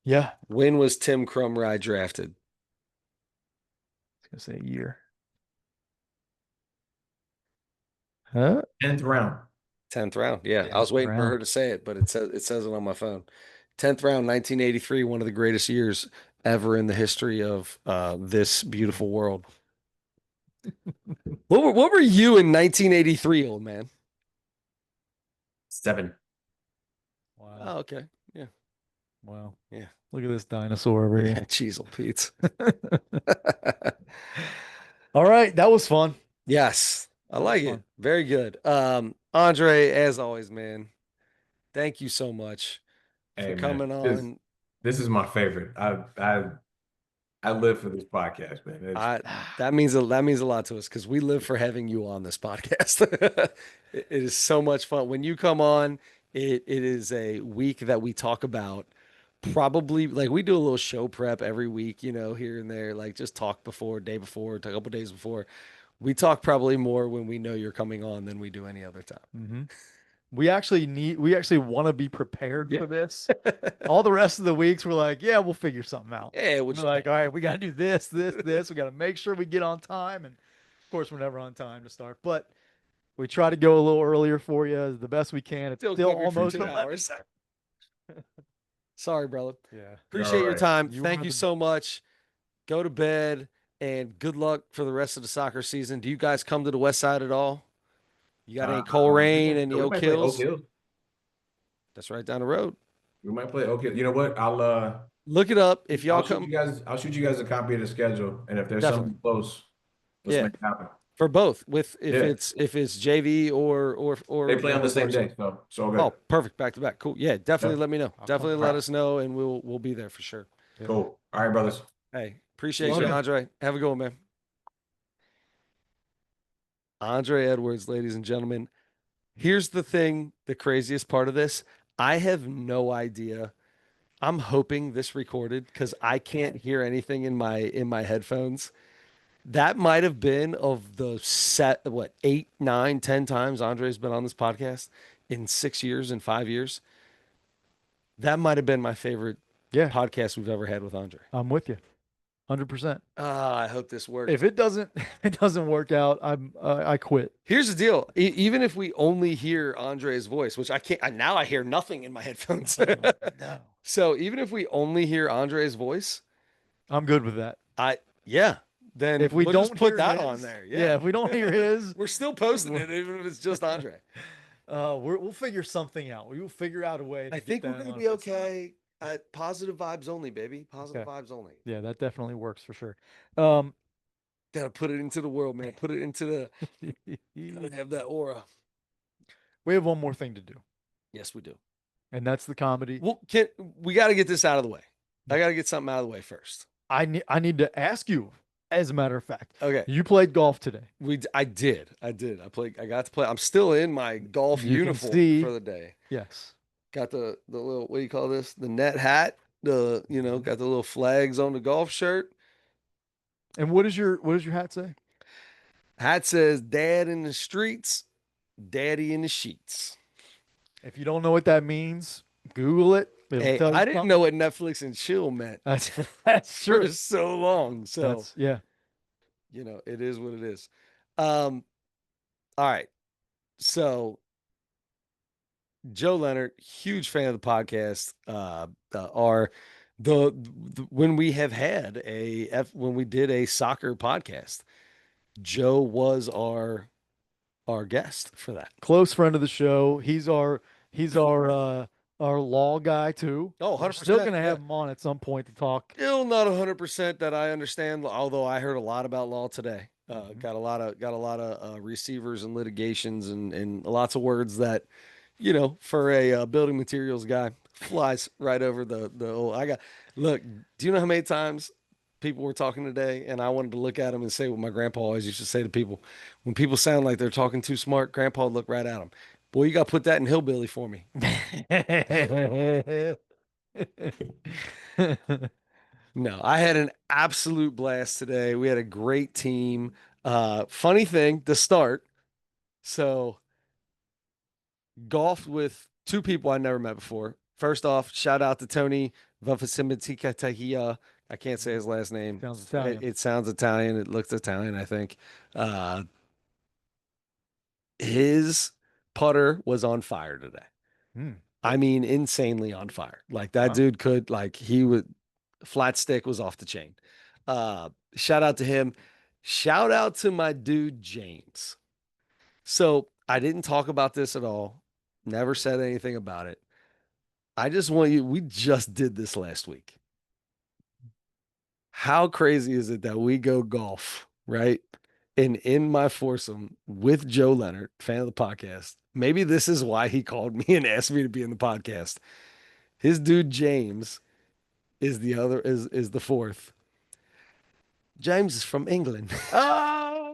Yeah. When was Tim Krumrie drafted? I was gonna say a year. Huh? 10th round. 10th round. Yeah, Yeah, I was waiting for her round. to say it, but it says it on my phone. 10th round, 1983, one of the greatest years ever in the history of this beautiful world. What were you in 1983, old man? 7. Wow. Oh, okay. Yeah. Wow. Yeah. Look at this dinosaur over Yeah, here. Cheezel Pete's. All right. That was fun. Yes. I That was like it. fun. Very good. Andre, as always, man, thank you so much for Hey man, coming on. this is my favorite. I live for this podcast, man. That means a lot to us because we live for having you on this podcast. It is so much fun when you come on. It is a week that we talk about. Probably like we do a little show prep every week, here and there, like just talk day before, a couple days before. We talk probably more when we know you're coming on than we do any other time. Mm-hmm. We actually want to be prepared Yeah. for this. All the rest of the weeks, we're like, yeah, we'll figure something out. Yeah, We're like, all right, we got to do this, this, this. We got to make sure we get on time. And of course, we're never on time to start, but we try to go a little earlier for you the best we can. It's still going for almost 2 11. hours. Sorry, brother. Yeah. Appreciate your right. time. You Thank are you the- so much. Go to bed and good luck for the rest of the soccer season. Do you guys come to the West Side at all? You got any Coleraine, any we Oak might play Oak Hills? Hills. That's right down the road. We might play Oak Hills. You know what? I'll Look it up. If y'all I'll shoot come you guys. I'll shoot you guys a copy of the schedule, and if there's Definitely. something close, let's Yeah. make it happen. for both, if Yeah. it's JV or They play on the same varsity. day, so it's all good. Oh, perfect. Back to back. Cool. Yeah, definitely Yeah. let me know. I'll Definitely come let by. us know and we'll be there for sure. Cool. All right, brothers. Hey, appreciate Love you, it. Andre. Have a good one, man. Andre Edwards, ladies and gentlemen. Here's the thing, the craziest part of this. I have no idea. I'm hoping this recorded because I can't hear anything in my headphones. That might have been of the 8, 9, 10 times Andre's been on this podcast in 6 years and 5 years. That might have been my favorite Yeah. podcast we've ever had with Andre. I'm with you. 100%. I hope this works. If it doesn't work out, I quit. Here's the deal. Even if we only hear Andre's voice, which I can't, now I hear nothing in my headphones. No. So even if we only hear Andre's voice, I'm good with that. then If we we'll don't just put hear that his- on there. Yeah, if we don't hear his, We're still posting it, even if it's just Andre. we'll figure something out. We will figure out a way. To I get think we're that gonna on be if it's not- okay. Positive vibes only, baby. Positive vibes only. Yeah, that definitely works for sure. Gotta put it into the world, man. Put it into the. Gotta have that aura. We have one more thing to do, Yes, we do. and that's the comedy. Well, we got to get this out of the way. I got to get something out of the way first. I need to ask you, as a matter of fact, Okay. you played golf today. I did. I got to play. I'm still in my golf You can uniform see- for the day. Yes. Got the little, what do you call this? The net hat. Got the little flags on the golf shirt. And what does your hat say? Hat says "Dad in the streets, Daddy in the sheets." If you don't know what that means, Google it. It'll Hey, tell you I didn't something. know what Netflix and chill meant That's for true. so long. So That's, yeah. it is what it is. All right. So Joe Leonard, huge fan of the podcast. When we have had when we did a soccer podcast, Joe was our our guest for that. Close friend of the show. He's our law guy too. Oh, We're still 100%. gonna Yeah. have him on at some point to talk. Still not 100% that I understand, although I heard a lot about law today. Mhm. Got a lot of receivers and litigations and lots of words that, for a building materials guy, flies right over the old. Look. Do you know how many times people were talking today, and I wanted to look at them and say what my grandpa always used to say to people: when people sound like they're talking too smart, Grandpa would look right at them. Boy, you got to put that in hillbilly for me. No, I had an absolute blast today. We had a great team. Funny thing to start. So, golfed with two people I never met before. First off, shout out to Tony Vafasimatikatahia. I can't say his last name. Sounds Italian. It sounds Italian. It looks Italian, I think. His putter was on fire today. Hmm. I mean, insanely on fire. Like that Wow. dude could, he would, flat stick was off the chain. Shout out to him. Shout out to my dude, James. So I didn't talk about this at all. Never said anything about it. I just want you, we just did this last week. How crazy is it that we go golf, right? And in my foursome with Joe Leonard, fan of the podcast, maybe this is why he called me and asked me to be in the podcast. His dude, James, is the fourth. James is from England. Ah,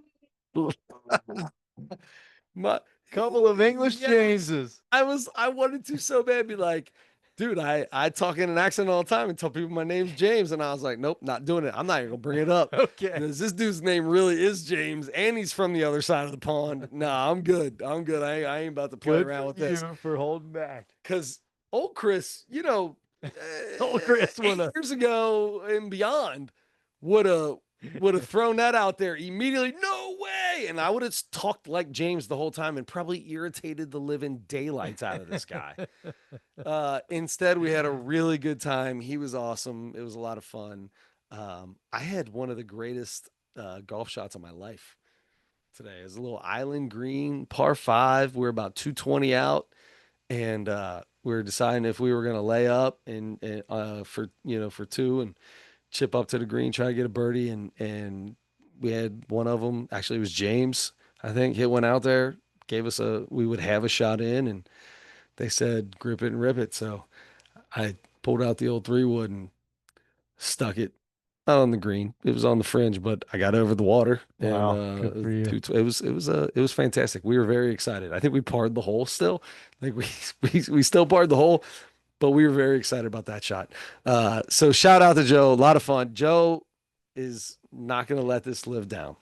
My couple of English Yes. Jameses. I wanted to so bad be like, dude, I talk in an accent all the time and tell people my name's James. And I was like, nope, not doing it. I'm not even gonna bring it up. Okay. Because this dude's name really is James and he's from the other side of the pond. Nah, I'm good. I'm good. I ain't about to play Good around for with this. you for holding back. Because old Chris, Old Chris 8 would've- years ago and beyond would have thrown that out there immediately. No way. And I would have talked like James the whole time and probably irritated the living daylights out of this guy. Instead, we had a really good time. He was awesome. It was a lot of fun. I had one of the greatest golf shots of my life today. It was a little island green, par 5. We're about 220 out, and we were deciding if we were going to lay up and for two and chip up to the green, try to get a birdie, and we had one of them. Actually, it was James. I think hit one out there, gave us we would have a shot in, and they said grip it and rip it. So I pulled out the old 3-wood and stuck it. Not on the green. It was on the fringe, but I got over the water. Wow, And good for you. it was fantastic. We were very excited. I think we parred the hole still. Like we still parred the hole, but we were very excited about that shot. So shout out to Joe. A lot of fun. Joe is not going to let this live down.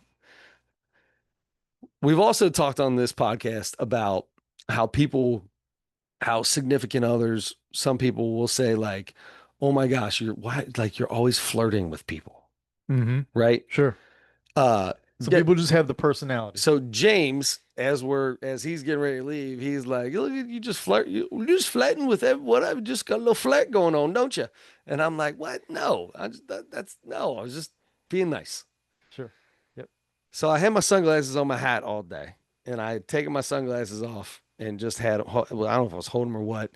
We've also talked on this podcast about how significant others, some people will say like, oh my gosh, you're always flirting with people, Mm-hmm. right? Sure. Some people just have the personality. So James, as he's getting ready to leave, he's like, look, you just you're just flirting with whatever, just got a little flirt going on, don't you? And I'm like, what? No, I was just being nice. Sure. Yep. So I had my sunglasses on my hat all day, and I had taken my sunglasses off and just had, well, I don't know if I was holding them or what.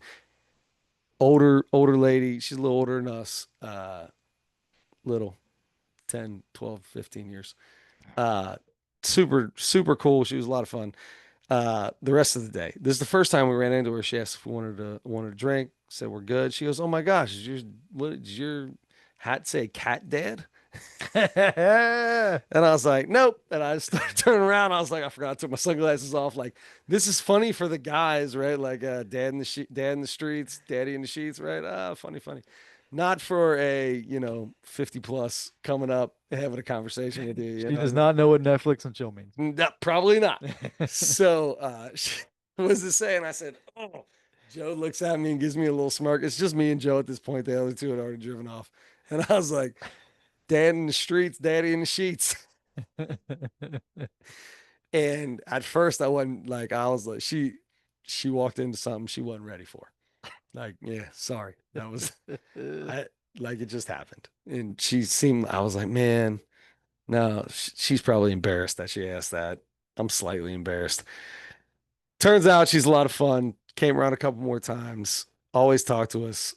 Older lady, she's a little older than us, little 10, 12, 15 years. Super, super cool. She was a lot of fun. The rest of the day, this is the first time we ran into her. She asked if we wanted a drink. Said we're good. She goes, "Oh my gosh, did your hat say cat dad?" And I was like, "Nope." And I just started turning around. I was like, I forgot to take my sunglasses off. Like, this is funny for the guys, right? Like, dad in the streets, daddy in the sheets, right? Funny. Not for a 50 plus coming up and having a conversation with you. She does not know what Netflix and chill means. No, probably not. So what was it saying? I said, oh, Joe looks at me and gives me a little smirk. It's just me and Joe at this point. The other two had already driven off. And I was like, dad in the streets, daddy in the sheets. And at first I was like, she walked into something she wasn't ready for. Like, yeah, sorry. That was, it just happened. And I was like, man, no, she's probably embarrassed that she asked that. I'm slightly embarrassed. Turns out she's a lot of fun. Came around a couple more times. Always talked to us.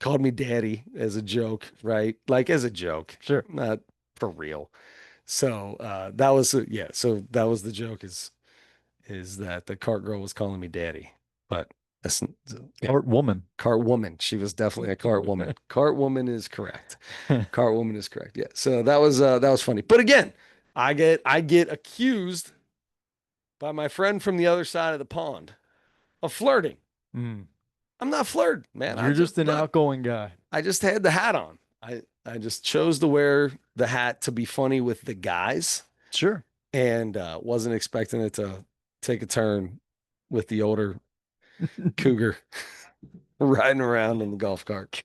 Called me daddy as a joke, right? Like as a joke, Sure. not for real. So that was yeah. So that was the joke is that the cart girl was calling me daddy, but that's yeah, Art woman. cart woman. She was definitely a cart woman. Cart woman is correct. Cart woman is correct. Yeah. So that was funny. But again, I get accused by my friend from the other side of the pond of flirting. Mm. I'm not flirting, man. You're just an outgoing guy. I just had the hat on. I just chose to wear the hat to be funny with the guys Sure. and wasn't expecting it to take a turn with the older cougar riding around in the golf cart.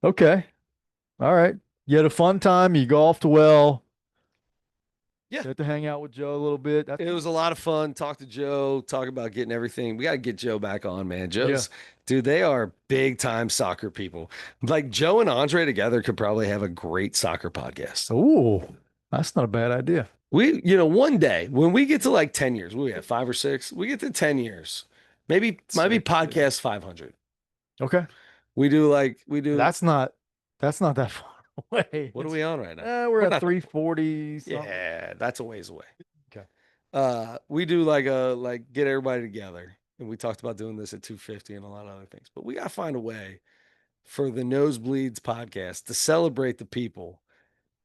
Okay. All right. You had a fun time. You golfed well. Yeah. Got to hang out with Joe a little bit. It was a lot of fun. Talk to Joe, talk about getting everything. We got to get Joe back on, man. Joe's, dude, they are big time soccer people. Like Joe and Andre together could probably have a great soccer podcast. Oh, that's not a bad idea. We, one day when we get to like 10 years, we have 5 or 6, we get to 10 years, maybe podcast 500. Okay. We do. That's not that far away. What are we on right now? We're at not- 340. Yeah, that's a ways away. Okay. We do get everybody together, and we talked about doing this at 250 and a lot of other things. But we got to find a way for the Nosebleeds podcast to celebrate the people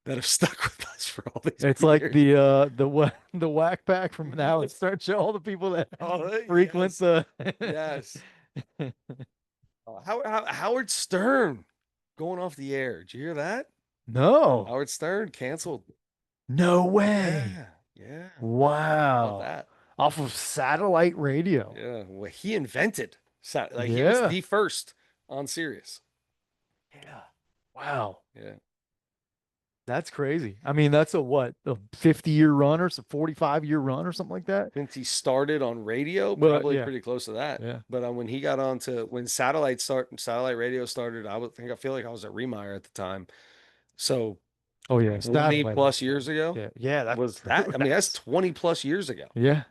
that have stuck with us for all these It's years. like the whack pack from an Alex Stern show. All the people that frequent the yes. Howard Stern going off the air. Did you hear that? No. Howard Stern canceled. No way. Yeah. Wow. That. Off of satellite radio. Yeah. Well, he invented he Yeah. was the first on Sirius. Yeah. Wow. Yeah. That's crazy. I mean, that's a 50-year run or a 45-year run or something like that? Since he started on radio, Well, probably yeah. pretty close to that. Yeah. But when he got on to when satellite radio started, I feel like I was at Remeyer at the time. So Oh yeah, 20 plus years ago. Yeah, yeah, that was that. I mean, that's 20 plus years ago. Yeah.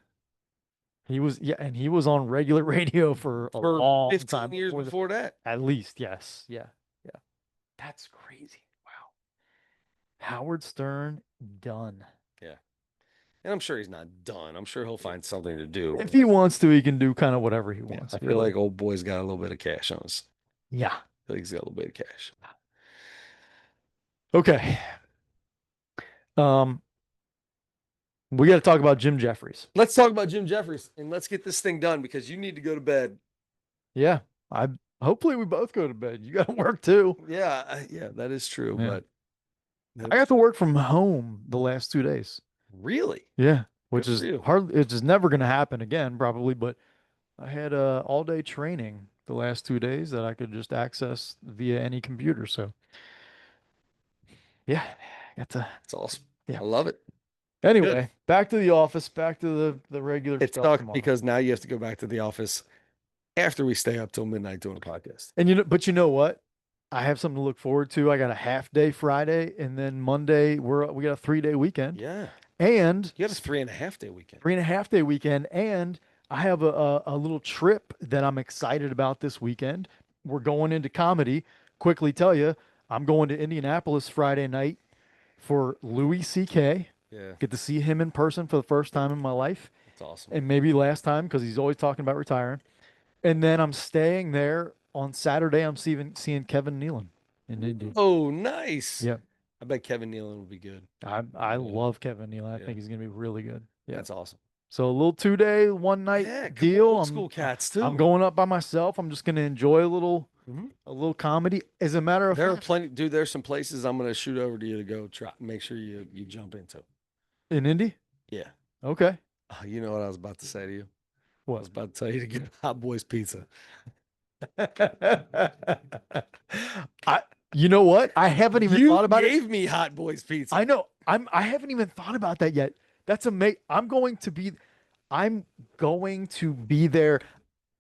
He was and he was on regular radio for a long 15 time years before that. At least, yes. Yeah. Yeah. That's crazy. Wow. Howard Stern done. Yeah. And I'm sure he's not done. I'm sure he'll find something to do. If he wants to, he can do kind of whatever he wants. I feel like old boy's got a little bit of cash on us. Yeah. I feel like he's got a little bit of cash. Okay. We got to talk about Jim Jefferies. Let's talk about Jim Jefferies and let's get this thing done because you need to go to bed. Yeah. Hopefully we both go to bed. You got to work too. Yeah, that is true. Yeah. But I got to work from home the last 2 days. Really? Yeah. Which Good is for you. hardly, it's just never going to happen again, probably. But I had all day training the last 2 days that I could just access via any computer. So yeah, got to. It's awesome. Yeah. I love it. Anyway, back to the office, back to the regular It stuff sucks tomorrow. because now you have to go back to the office after we stay up till midnight doing a podcast. And but you know what? I have something to look forward to. I got a half day Friday, and then Monday we got a 3-day weekend. Yeah. And You got a 3.5-day weekend. 3.5-day weekend, and I have a little trip that I'm excited about this weekend. We're going into comedy. Quickly tell you, I'm going to Indianapolis Friday night for Louis C.K. Yeah. Get to see him in person for the first time in my life, That's awesome. and maybe last time because he's always talking about retiring. And then I'm staying there on Saturday. I'm seeing Kevin Nealon in Indy. Oh, nice. Yeah. I bet Kevin Nealon will be good. I love Kevin Nealon. I Yeah. think he's gonna be really good. Yeah. That's awesome. So a little 2-day, 1-night Yeah, deal. Old school cats too. I'm going up by myself. I'm just gonna enjoy a little comedy. As a matter of There are fact, plenty, dude. There's some places I'm going to shoot over to you to go try. Make sure you jump into. in Indy. Yeah. Okay. Oh, you know what I was about to say to you? I What? was about to tell you to get Hot Boys Pizza. You know what? I haven't even thought about it. You gave me Hot Boys Pizza. I know. I haven't even thought about that yet. That's amazing. I'm going to be there.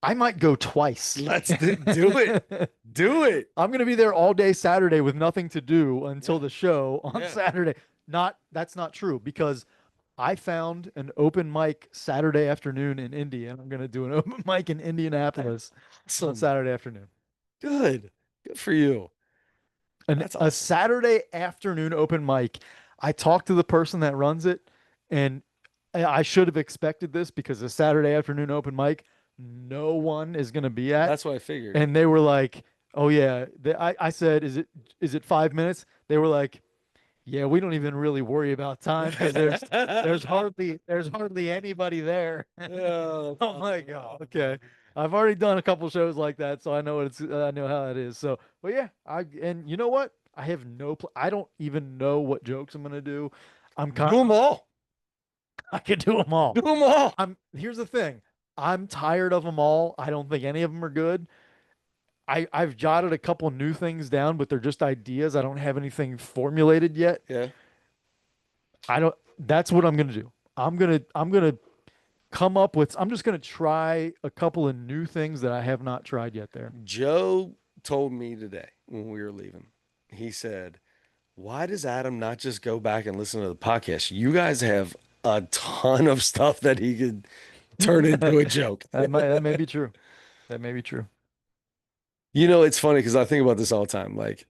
I might go twice. Let's do it. Do it. I'm going to be there all day Saturday with nothing to do until the show on Yeah. Saturday. That's not true because I found an open mic Saturday afternoon in Indy, and I'm gonna do an open mic in Indianapolis on Awesome. Saturday afternoon. Good. Good for you. And That's a awesome. Saturday afternoon open mic. I talked to the person that runs it, and I should have expected this because a Saturday afternoon open mic, no one is gonna be at. That's what I figured. And they were like, "Oh yeah." I said, "Is it 5 minutes?" They were like, "Yeah, we don't even really worry about time because there's hardly anybody there." Yeah, I'm like, "Oh, okay." I've already done a couple shows like that, so I know how it is. So, but yeah, and you know what? I have I don't even know what jokes I'm gonna do. do them all. I can do them all. Do them all. Here's the thing. I'm tired of them all. I don't think any of them are good. I've jotted a couple new things down, but they're just ideas. I don't have anything formulated yet. Yeah. I don't. That's what I'm gonna do. I'm gonna come up with. I'm just gonna try a couple of new things that I have not tried yet. There. Joe told me today when we were leaving, he said, why does Adam not just go back and listen to the podcast? You guys have a ton of stuff that he could turn into a joke. That may be true. That may be true. You know, it's funny because I think about this all the time. Like,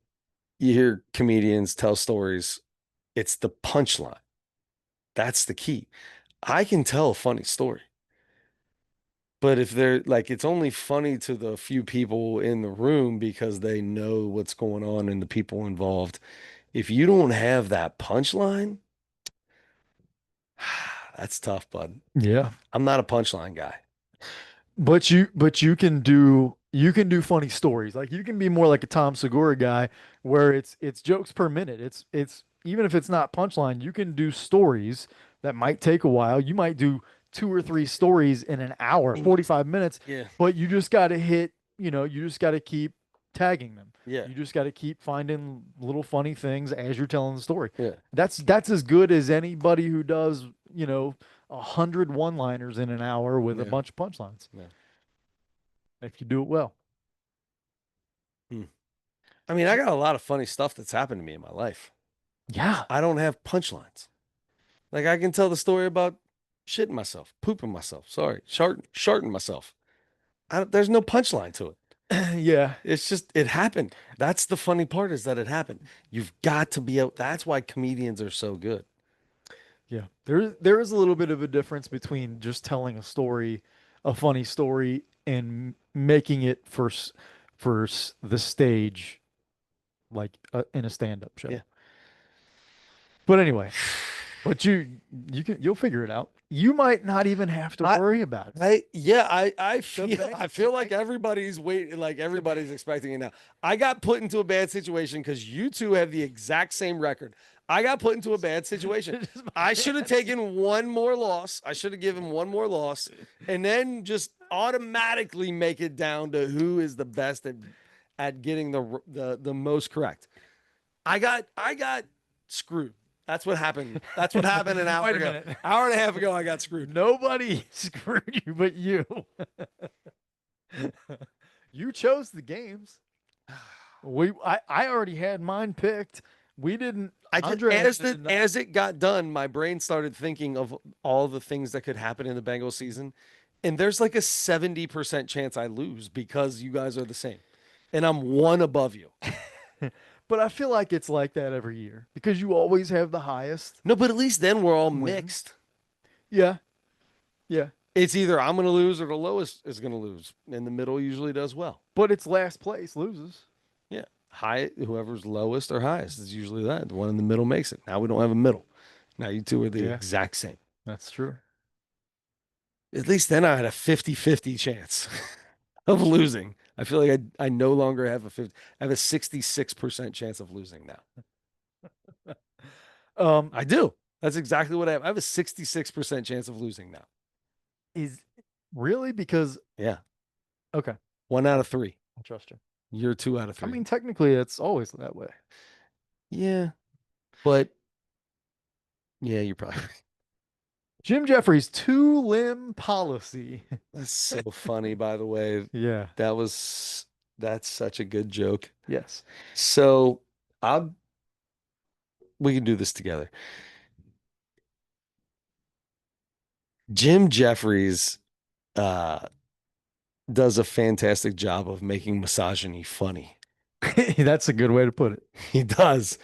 you hear comedians tell stories, it's the punchline. That's the key. I can tell a funny story, but if they're like, it's only funny to the few people in the room because they know what's going on and the people involved. If you don't have that punchline, that's tough, bud. Yeah. I'm not a punchline guy. But you can do funny stories. Like you can be more like a Tom Segura guy where it's jokes per minute. It's even if it's not punchline, you can do stories that might take a while. You might do two or three stories in an hour, 45 minutes, Yeah. but you just got to you just got to keep tagging them. Yeah. You just got to keep finding little funny things as you're telling the story. Yeah. That's as good as anybody who does, 100 one-liners in an hour with a Yeah. bunch of punchlines. Yeah. If you do it well. I mean, I got a lot of funny stuff that's happened to me in my life. Yeah. I don't have punchlines. Like, I can tell the story about shitting myself, pooping myself, sharting myself. There's no punchline to it. Yeah. It's just, it happened. That's the funny part, is that it happened. You've got to be out. That's why comedians are so good. Yeah. There is a little bit of a difference between just telling a story, a funny story, and making it for the stage, like in a stand-up show. Yeah. But anyway, you'll figure it out. You might not even have to worry about it. I feel like everybody's waiting, like everybody's expecting it now. I got put into a bad situation because you two have the exact same record. I got put into a bad situation. I should have taken one more loss. I should have given one more loss and then just automatically make it down to who is the best at getting the most correct. I got screwed. That's what happened. That's what happened an hour Wait a ago. minute. Hour and a half ago, I got screwed. Nobody screwed you but you. You chose the games. I already had mine picked. We didn't. As it got done, my brain started thinking of all the things that could happen in the Bengals season, and there's like a 70% chance I lose because you guys are the same, and I'm one above you. But I feel like it's like that every year because you always have the highest. No, but at least then we're all Wins. mixed. Yeah. Yeah. It's either I'm going to lose or the lowest is going to lose, and the middle usually does well. But it's last place loses. Yeah. Whoever's lowest or highest is usually that. The one in the middle makes it. Now we don't have a middle. Now you two are the exact same. That's true. At least then I had a 50-50 chance of losing. I feel like I no longer have I have a 66% chance of losing now. I do. That's exactly what I have. I have a 66% chance of losing now. Is really because Yeah. Okay. 1 out of 3. I trust you. You're 2 out of 3. I mean, technically, it's always that way. Yeah, but yeah, you're probably right. Jim Jefferies' 2-limb policy. That's so funny, by the way. Yeah. That's such a good joke. Yes. So I'm We can do this together. Jim Jefferies does a fantastic job of making misogyny funny. That's a good way to put it. He does.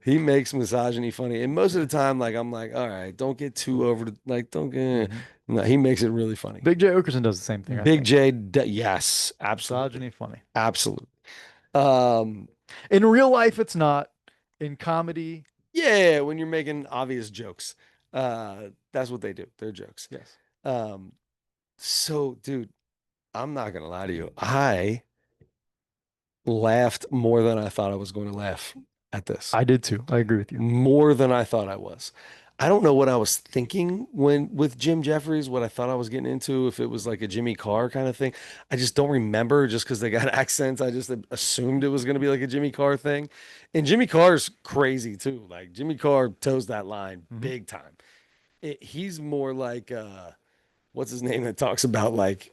He makes misogyny funny. And most of the time, like, I'm like, all right, don't get too over the, like, don't get, no, he makes it really funny. Big J Okerson does the same thing. I Big think. J, yes, absolutely. Misogyny funny. Absolutely. Um, In real life, it's not. In comedy, yeah, when you're making obvious jokes, that's what they do. They're jokes. yes. So, dude, I'm not gonna lie to you. I laughed more than I thought I was going to laugh at this. I did too. I agree with you. More than I thought I was. I don't know what I was thinking when with Jim Jefferies, what I thought I was getting into, if it was like a Jimmy Carr kind of thing. I just don't remember just because they got accents. I just assumed it was going to be like a Jimmy Carr thing. And Jimmy Carr's crazy too. Like Jimmy Carr toes that line big time. He's more like what's his name that talks about like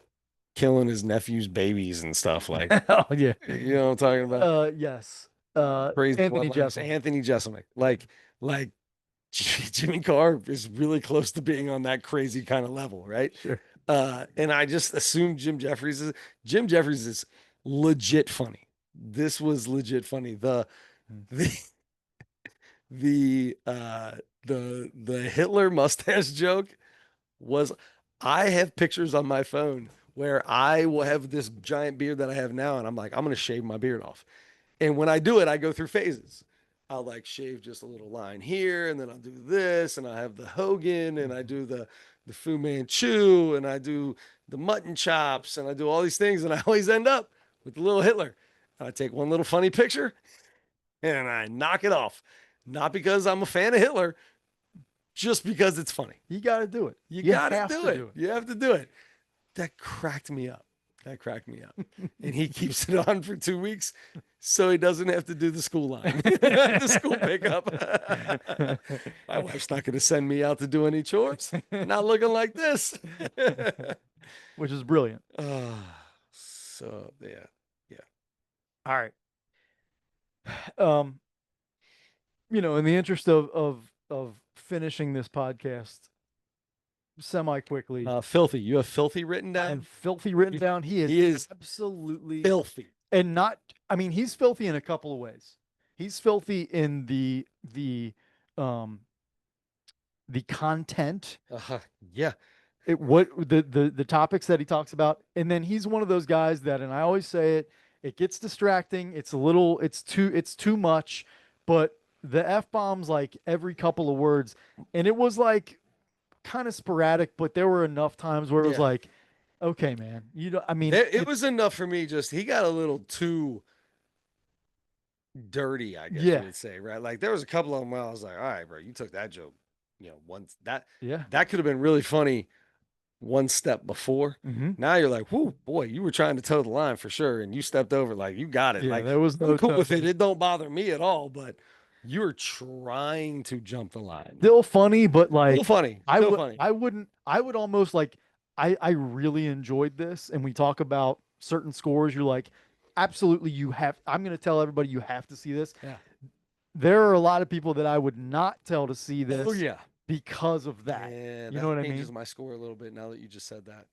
killing his nephew's babies and stuff. Like, Oh yeah. you know what I'm talking about? Yes. Crazy Anthony bloodlines. Jeselnik. Anthony Jeselnik. Like Jimmy Carr is really close to being on that crazy kind of level, right? Sure. And I just assumed Jim Jefferies is legit funny. This was legit funny. The the the Hitler mustache joke was, I have pictures on my phone where I will have this giant beard that I have now, and I'm like, I'm gonna shave my beard off. And when I do it, I go through phases. I'll like shave just a little line here, and then I'll do this, and I have the Hogan, and I do the Fu Manchu, and I do the mutton chops, and I do all these things, and I always end up with the little Hitler. I take one little funny picture, and I knock it off. Not because I'm a fan of Hitler, just because it's funny. You got to do it. You You gotta have do to it. do it. You have to do it. That cracked me up. That cracked me up. And he keeps it on for 2 weeks so he doesn't have to do the school line, the school pickup. My wife's not going to send me out to do any chores. Not looking like this. Which is brilliant. So, yeah. All right. In the interest of finishing this podcast semi quickly Filthy. You have filthy written down? and filthy written down, he is absolutely filthy. and not. I mean, he's filthy in a couple of ways. He's filthy in the content. Yeah. The topics that he talks about, and then he's one of those guys that, and I always say it gets distracting. It's too much, but the F-bombs like every couple of words, and it was like kind of sporadic, but there were enough times where it was like, okay, man, I mean, it was enough for me. Just he got a little too dirty, I guess you would say, right? Like there was a couple of them where I was like, all right, bro, you took that joke, once that could have been really funny one step before. Now you're like, whoo, boy, you were trying to toe the line for sure, and you stepped over. Like you got it. Yeah, like there was no I'm cool with toe. it. It don't bother me at all. But you're trying to jump the line. Still funny, but like Still funny. Still funny. I would almost like I really enjoyed this, and we talk about certain scores. You're like, absolutely, I'm going to tell everybody you have to see this. Yeah. There are a lot of people that I would not tell to see this. Oh yeah. Because of that. Yeah, you know what I mean? Changes my score a little bit now that you just said that.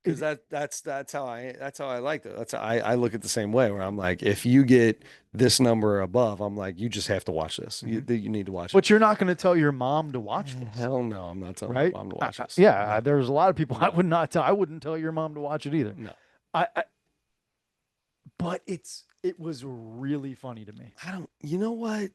Because that's how I like it. That's how I look at the same way, where I'm like, if you get this number above, I'm like, you just have to watch this. You need to watch it. But you're not going to tell your mom to watch this. Hell no, I'm not telling right? my mom to watch this. Yeah, there's a lot of people I would not tell. I wouldn't tell your mom to watch it either. No. But it was really funny to me. You know what?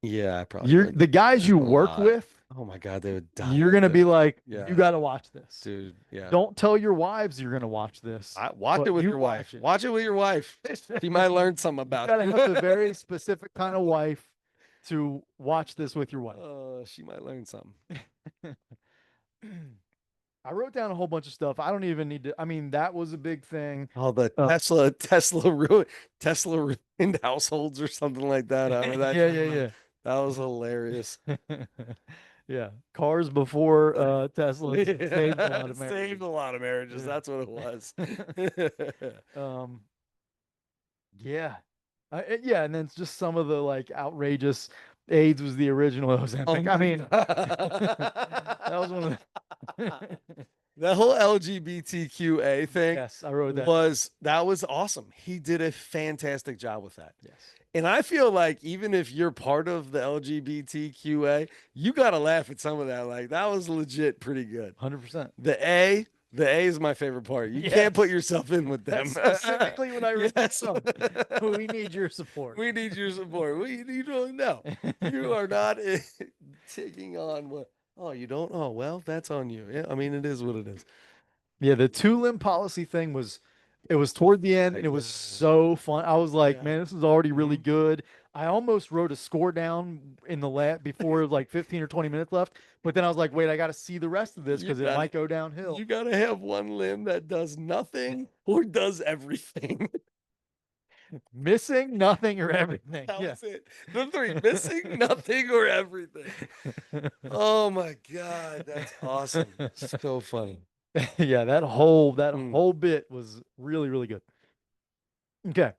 Yeah, I probably You're would. the guys you A work lot. with. Oh my God, they would die. You're gonna be like, Yeah. you got to watch this, Dude, yeah. Don't tell your wives you're gonna watch this. Watch but it with you your wife. watch it. Watch it with your wife. She might learn something about You gotta it. have a very specific kind of wife to watch this with your wife. She might learn something. I wrote down a whole bunch of stuff. I don't even need to. I mean, that was a big thing. Oh, the Tesla ruined households or something like that. I remember that. Yeah. That was hilarious. Yeah, cars before Tesla saved a lot of marriages. Saved a lot of marriages. Yeah. That's what it was. Yeah, Yeah, and then it's just some of the like outrageous. AIDS was the original Ozempic. I mean, that was one of the. The whole LGBTQA thing Yes, I wrote that. was awesome. He did a fantastic job with that. Yes. And I feel like even if you're part of the LGBTQA, you got to laugh at some of that. Like that was legit pretty good. 100%. The A is my favorite part. You Yes. can't put yourself in with them. That's specifically what I wrote. Yes. We need your support. We need your support. You don't know. You are not taking on what. Oh, you don't? Oh, well, that's on you. Yeah, I mean, it is what it is. Yeah, the 2-limb policy thing it was toward the end and it was so fun. I was like, Yeah. man, this is already really good. I almost wrote a score down in the before like 15 or 20 minutes left, but then I was like, wait, I got to see the rest of this because it might go downhill. You got to have one limb that does nothing or does everything. Missing, nothing, or everything. That Yeah. was it. The 3: missing, nothing, or everything. Oh my God, that's awesome. So funny. Yeah, that whole bit was really, really good. Okay.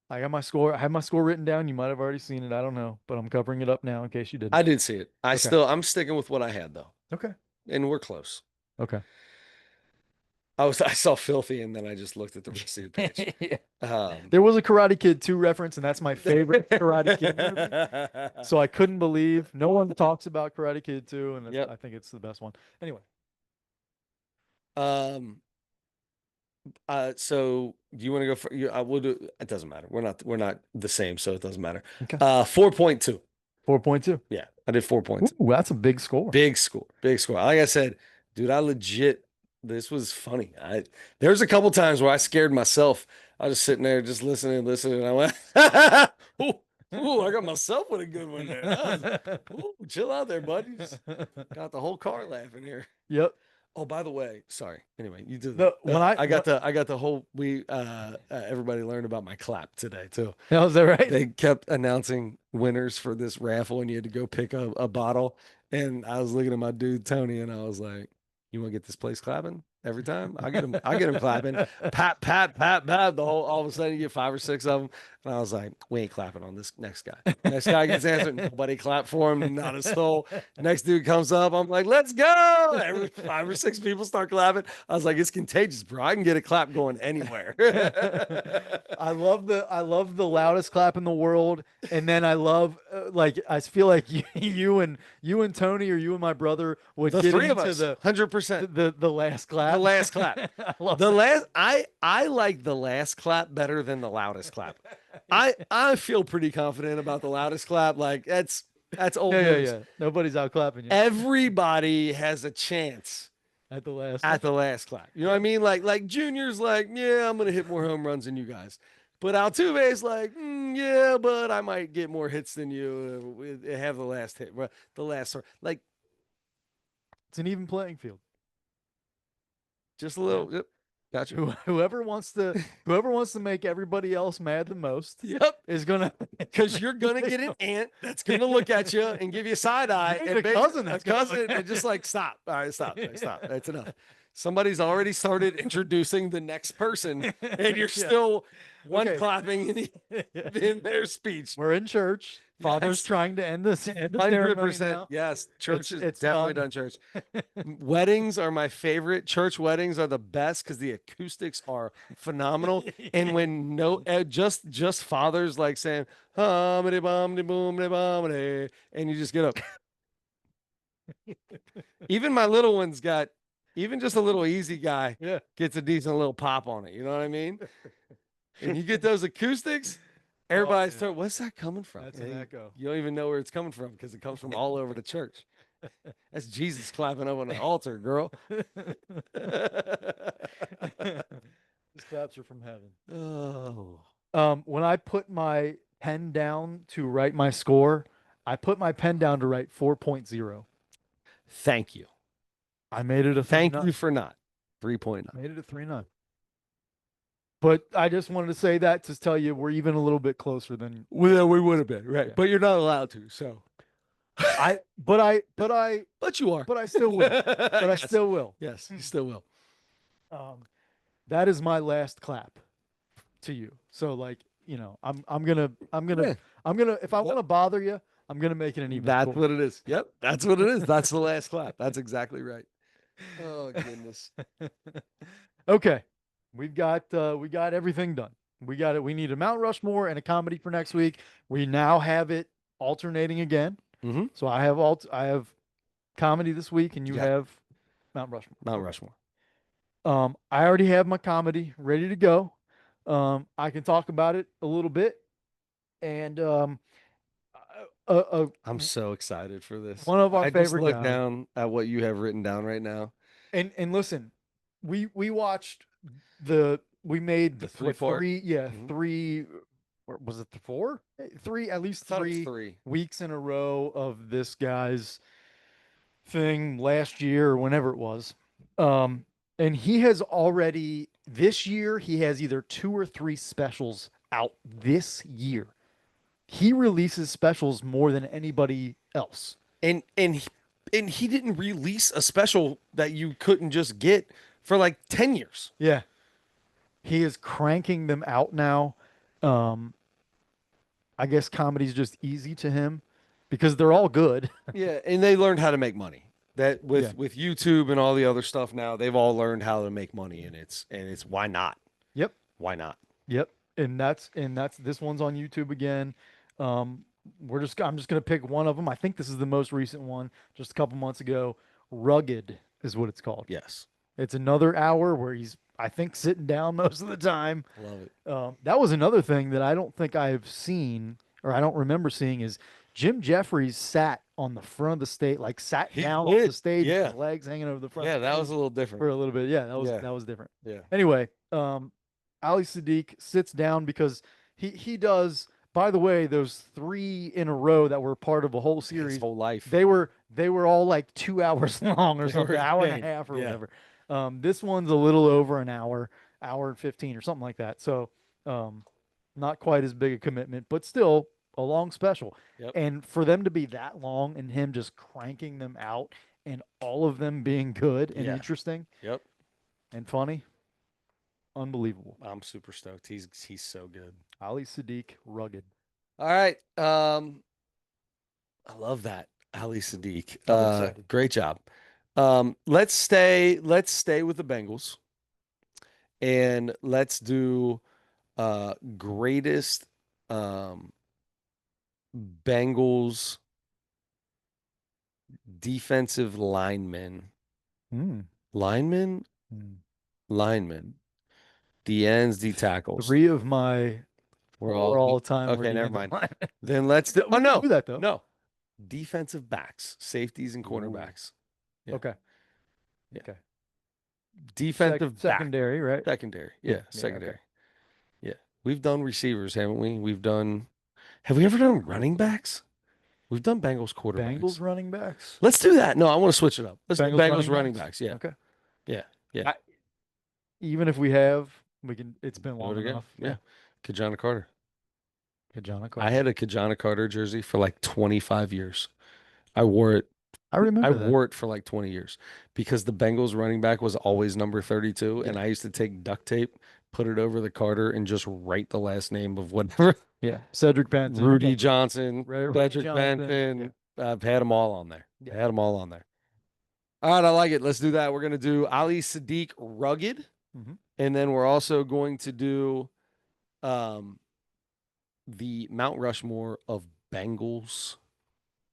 I got my score. I have my score written down. You might have already seen it. I don't know, but I'm covering it up now in case you didn't. I did see it. Okay. I'm sticking with what I had though. Okay. And we're close. Okay. I saw Filthy and then I just looked at the rest of the page. Yeah. There was a Karate Kid 2 reference, and that's my favorite Karate Kid movie. So I couldn't believe no one talks about Karate Kid 2, and Yep. I think it's the best one. Anyway. So do you want to go for I will do it doesn't matter. We're not the same, so it doesn't matter. Okay. 4.2. 4.2. Yeah, I did 4.2. Ooh, that's a big score. Big score. Big score. Like I said, dude, this was funny. There's a couple times where I scared myself. I was just sitting there just listening, and I went, ooh, I got myself with a good one there. Ooh, chill out there, buddy. Just got the whole car laughing here. Yep. Oh, by the way, sorry. Anyway, you do No, that. when I got the whole everybody learned about my clap today too. Oh, is that right? They kept announcing winners for this raffle, and you had to go pick a bottle. And I was looking at my dude Tony, and I was like, "You want to get this place clapping every time? I get him clapping. Pat, pat, pat, pat. All of a sudden, you get 5 or 6 of them." And I was like, "We ain't clapping on this next guy. Next guy gets answered. Nobody clapped for him. Not a soul. Next dude comes up. I'm like, let's go. Every 5 or 6 people start clapping. I was like, it's contagious, bro. I can get a clap going anywhere." I love the loudest clap in the world, and then I love I feel like you and Tony or you and my brother would The get 3 of into us, the 100%. the last clap. The last clap. I love The that. last I like the last clap better than the loudest clap. I feel pretty confident about the loudest clap. Like that's old news. Yeah. Nobody's out clapping you Everybody has a chance at the last. at the last clap. You know what I mean? Like Junior's like, yeah, I'm gonna hit more home runs than you guys. But Altuve's like, yeah, but I might get more hits than you. Have the last hit, the last sort. Like It's an even playing field. just a little. Yep, gotcha. Whoever wants to make everybody else mad the most Yep. is gonna Because you're gonna get an aunt that's gonna look at you and give you a side eye, Maybe and a cousin that's gonna cousin, look at and just like stop. All right, stop. That's enough. Somebody's already started introducing the next person, and you're still one Okay. clapping in their speech. We're in church. Father's Yes. trying to end this. 100%. Yes, church is it's definitely done. done church. Weddings are my favorite. Church weddings are the best because the acoustics are phenomenal. And when just fathers like saying "Hummity bumty boomity bumity," and you just get up. Even my little ones got, even just a little easy guy Yeah. gets a decent little pop on it. You know what I mean? And you get those acoustics. Everybody yeah. start, what's that coming from? That's Yeah, an echo. You don't even know where it's coming from because it comes from all over the church. That's Jesus clapping up on the altar, girl. These claps are from heaven. Oh. When I put my pen down to write my score, I put my pen down to write 4.0. Thank you. I made it a Thank 3.9. you for not. 3.9. Made it a 3.9. But I just wanted to say that to tell you we're even a little bit closer than Well, we would have been, right? Yeah. But you're not allowed to, so. but you are. I still will. But I Yes. still will. Yes, you still will. That is my last clap to you. So like if I want to bother you, I'm gonna make it an even That's score. what it is. Yep, that's what it is. That's the last clap. That's exactly right. Oh goodness. Okay, we got everything done. We got it. We need a Mount Rushmore and a comedy for next week. We now have it alternating again. Mm-hmm. So I have comedy this week, and you Yeah. have Mount Rushmore. Mount Okay. Rushmore. I already have my comedy ready to go. I can talk about it a little bit, and I'm so excited for this. one of our I just favorite looked guys. down at what you have written down right now. And listen, we watched we made The three-part? Mhm. three, or was it the four? Three, at least I thought it was 3 3. weeks in a row of this guy's thing last year or whenever it was. And he has already this year, he has either 2 or 3 specials out this year. He releases specials more than anybody else. And he didn't release a special that you couldn't just get for like 10 years. Yeah. He is cranking them out now. I guess comedy's just easy to him because they're all good. Yeah, and they learned how to make money. That Yeah. with YouTube and all the other stuff now, they've all learned how to make money, and it's why not? Yep. Why not? Yep. And that's this one's on YouTube again. I'm just gonna pick one of them. I think this is the most recent one, just a couple months ago. Rugged is what it's called. Yes. It's another hour where he's, I think, sitting down most of the time. Love it. That was another thing that I don't think I've seen, or I don't remember seeing, is Jim Jefferies sat on the front of the stage, like sat He down off did, the stage with yeah. his legs hanging over the front. Yeah, of the that was stage a little different. for a little bit. Yeah, Yeah. that was different. Yeah. Anyway, Ali Sadiq sits down because he does. By the way, those 3 in a row that were part of a whole His series, whole life. they were all like 2 hours long or They something, were hour and a insane. half or Yeah. whatever. This one's a little over an hour, hour and 15 or something like that. So, not quite as big a commitment, but still a long special. Yep. And for them to be that long and him just cranking them out and all of them being good and Yeah. interesting Yep. and funny, unbelievable. I'm super stoked. He's so good. Ali Sadiq, rugged. All right. I love that. Ali Sadiq. I'm excited. Great job. Let's stay with the Bengals. And let's do greatest Bengals defensive linemen. Linemen? Linemen. The ends, the tackles. 3 of my We're all time. okay, never defensive mind. linemen. Then let's do. We Oh can no, do that though. no. Defensive backs, safeties, and cornerbacks. Yeah. Okay. Yeah. Okay. Defensive back. Secondary, right? Secondary. Yeah, secondary. okay. Yeah. We've done receivers, haven't we? Have we ever done running backs? We've done Bengals quarterbacks. Bengals running backs. Let's do that. No, I want to switch it up. Let's do Bengals running running backs. Yeah. Okay. Yeah. Yeah. Even if we have, we can. It's been Do long it again. enough. Yeah. Kajana Carter. Kajana I Carter. had a Kajana Carter jersey for like 25 years. I wore it. I remember I that. wore it for like 20 years because the Bengals running back was always number 32. And I used to take duct tape, put it over the Carter, and just write the last name of whatever. Yeah. Cedric Benson. Rudy Johnson, Rudy Patrick Johnson, Benton. I've had them all on there. Yeah. Had them all on there. All right, I like it. Let's do that. We're going to do Ali Sadiq rugged. Mhm. And then we're also going to do the Mount Rushmore of Bengals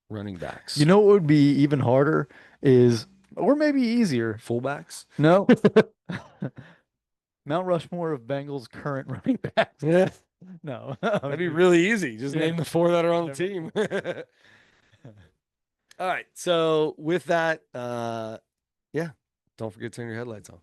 running backs. You know what would be even harder is, or maybe easier. Fullbacks? No. Mount Rushmore of Bengals current running backs. Yeah. No. That'd be really easy. Just Yeah. name the 4 that are on the team. All right. So with that, yeah, don't forget to turn your headlights on.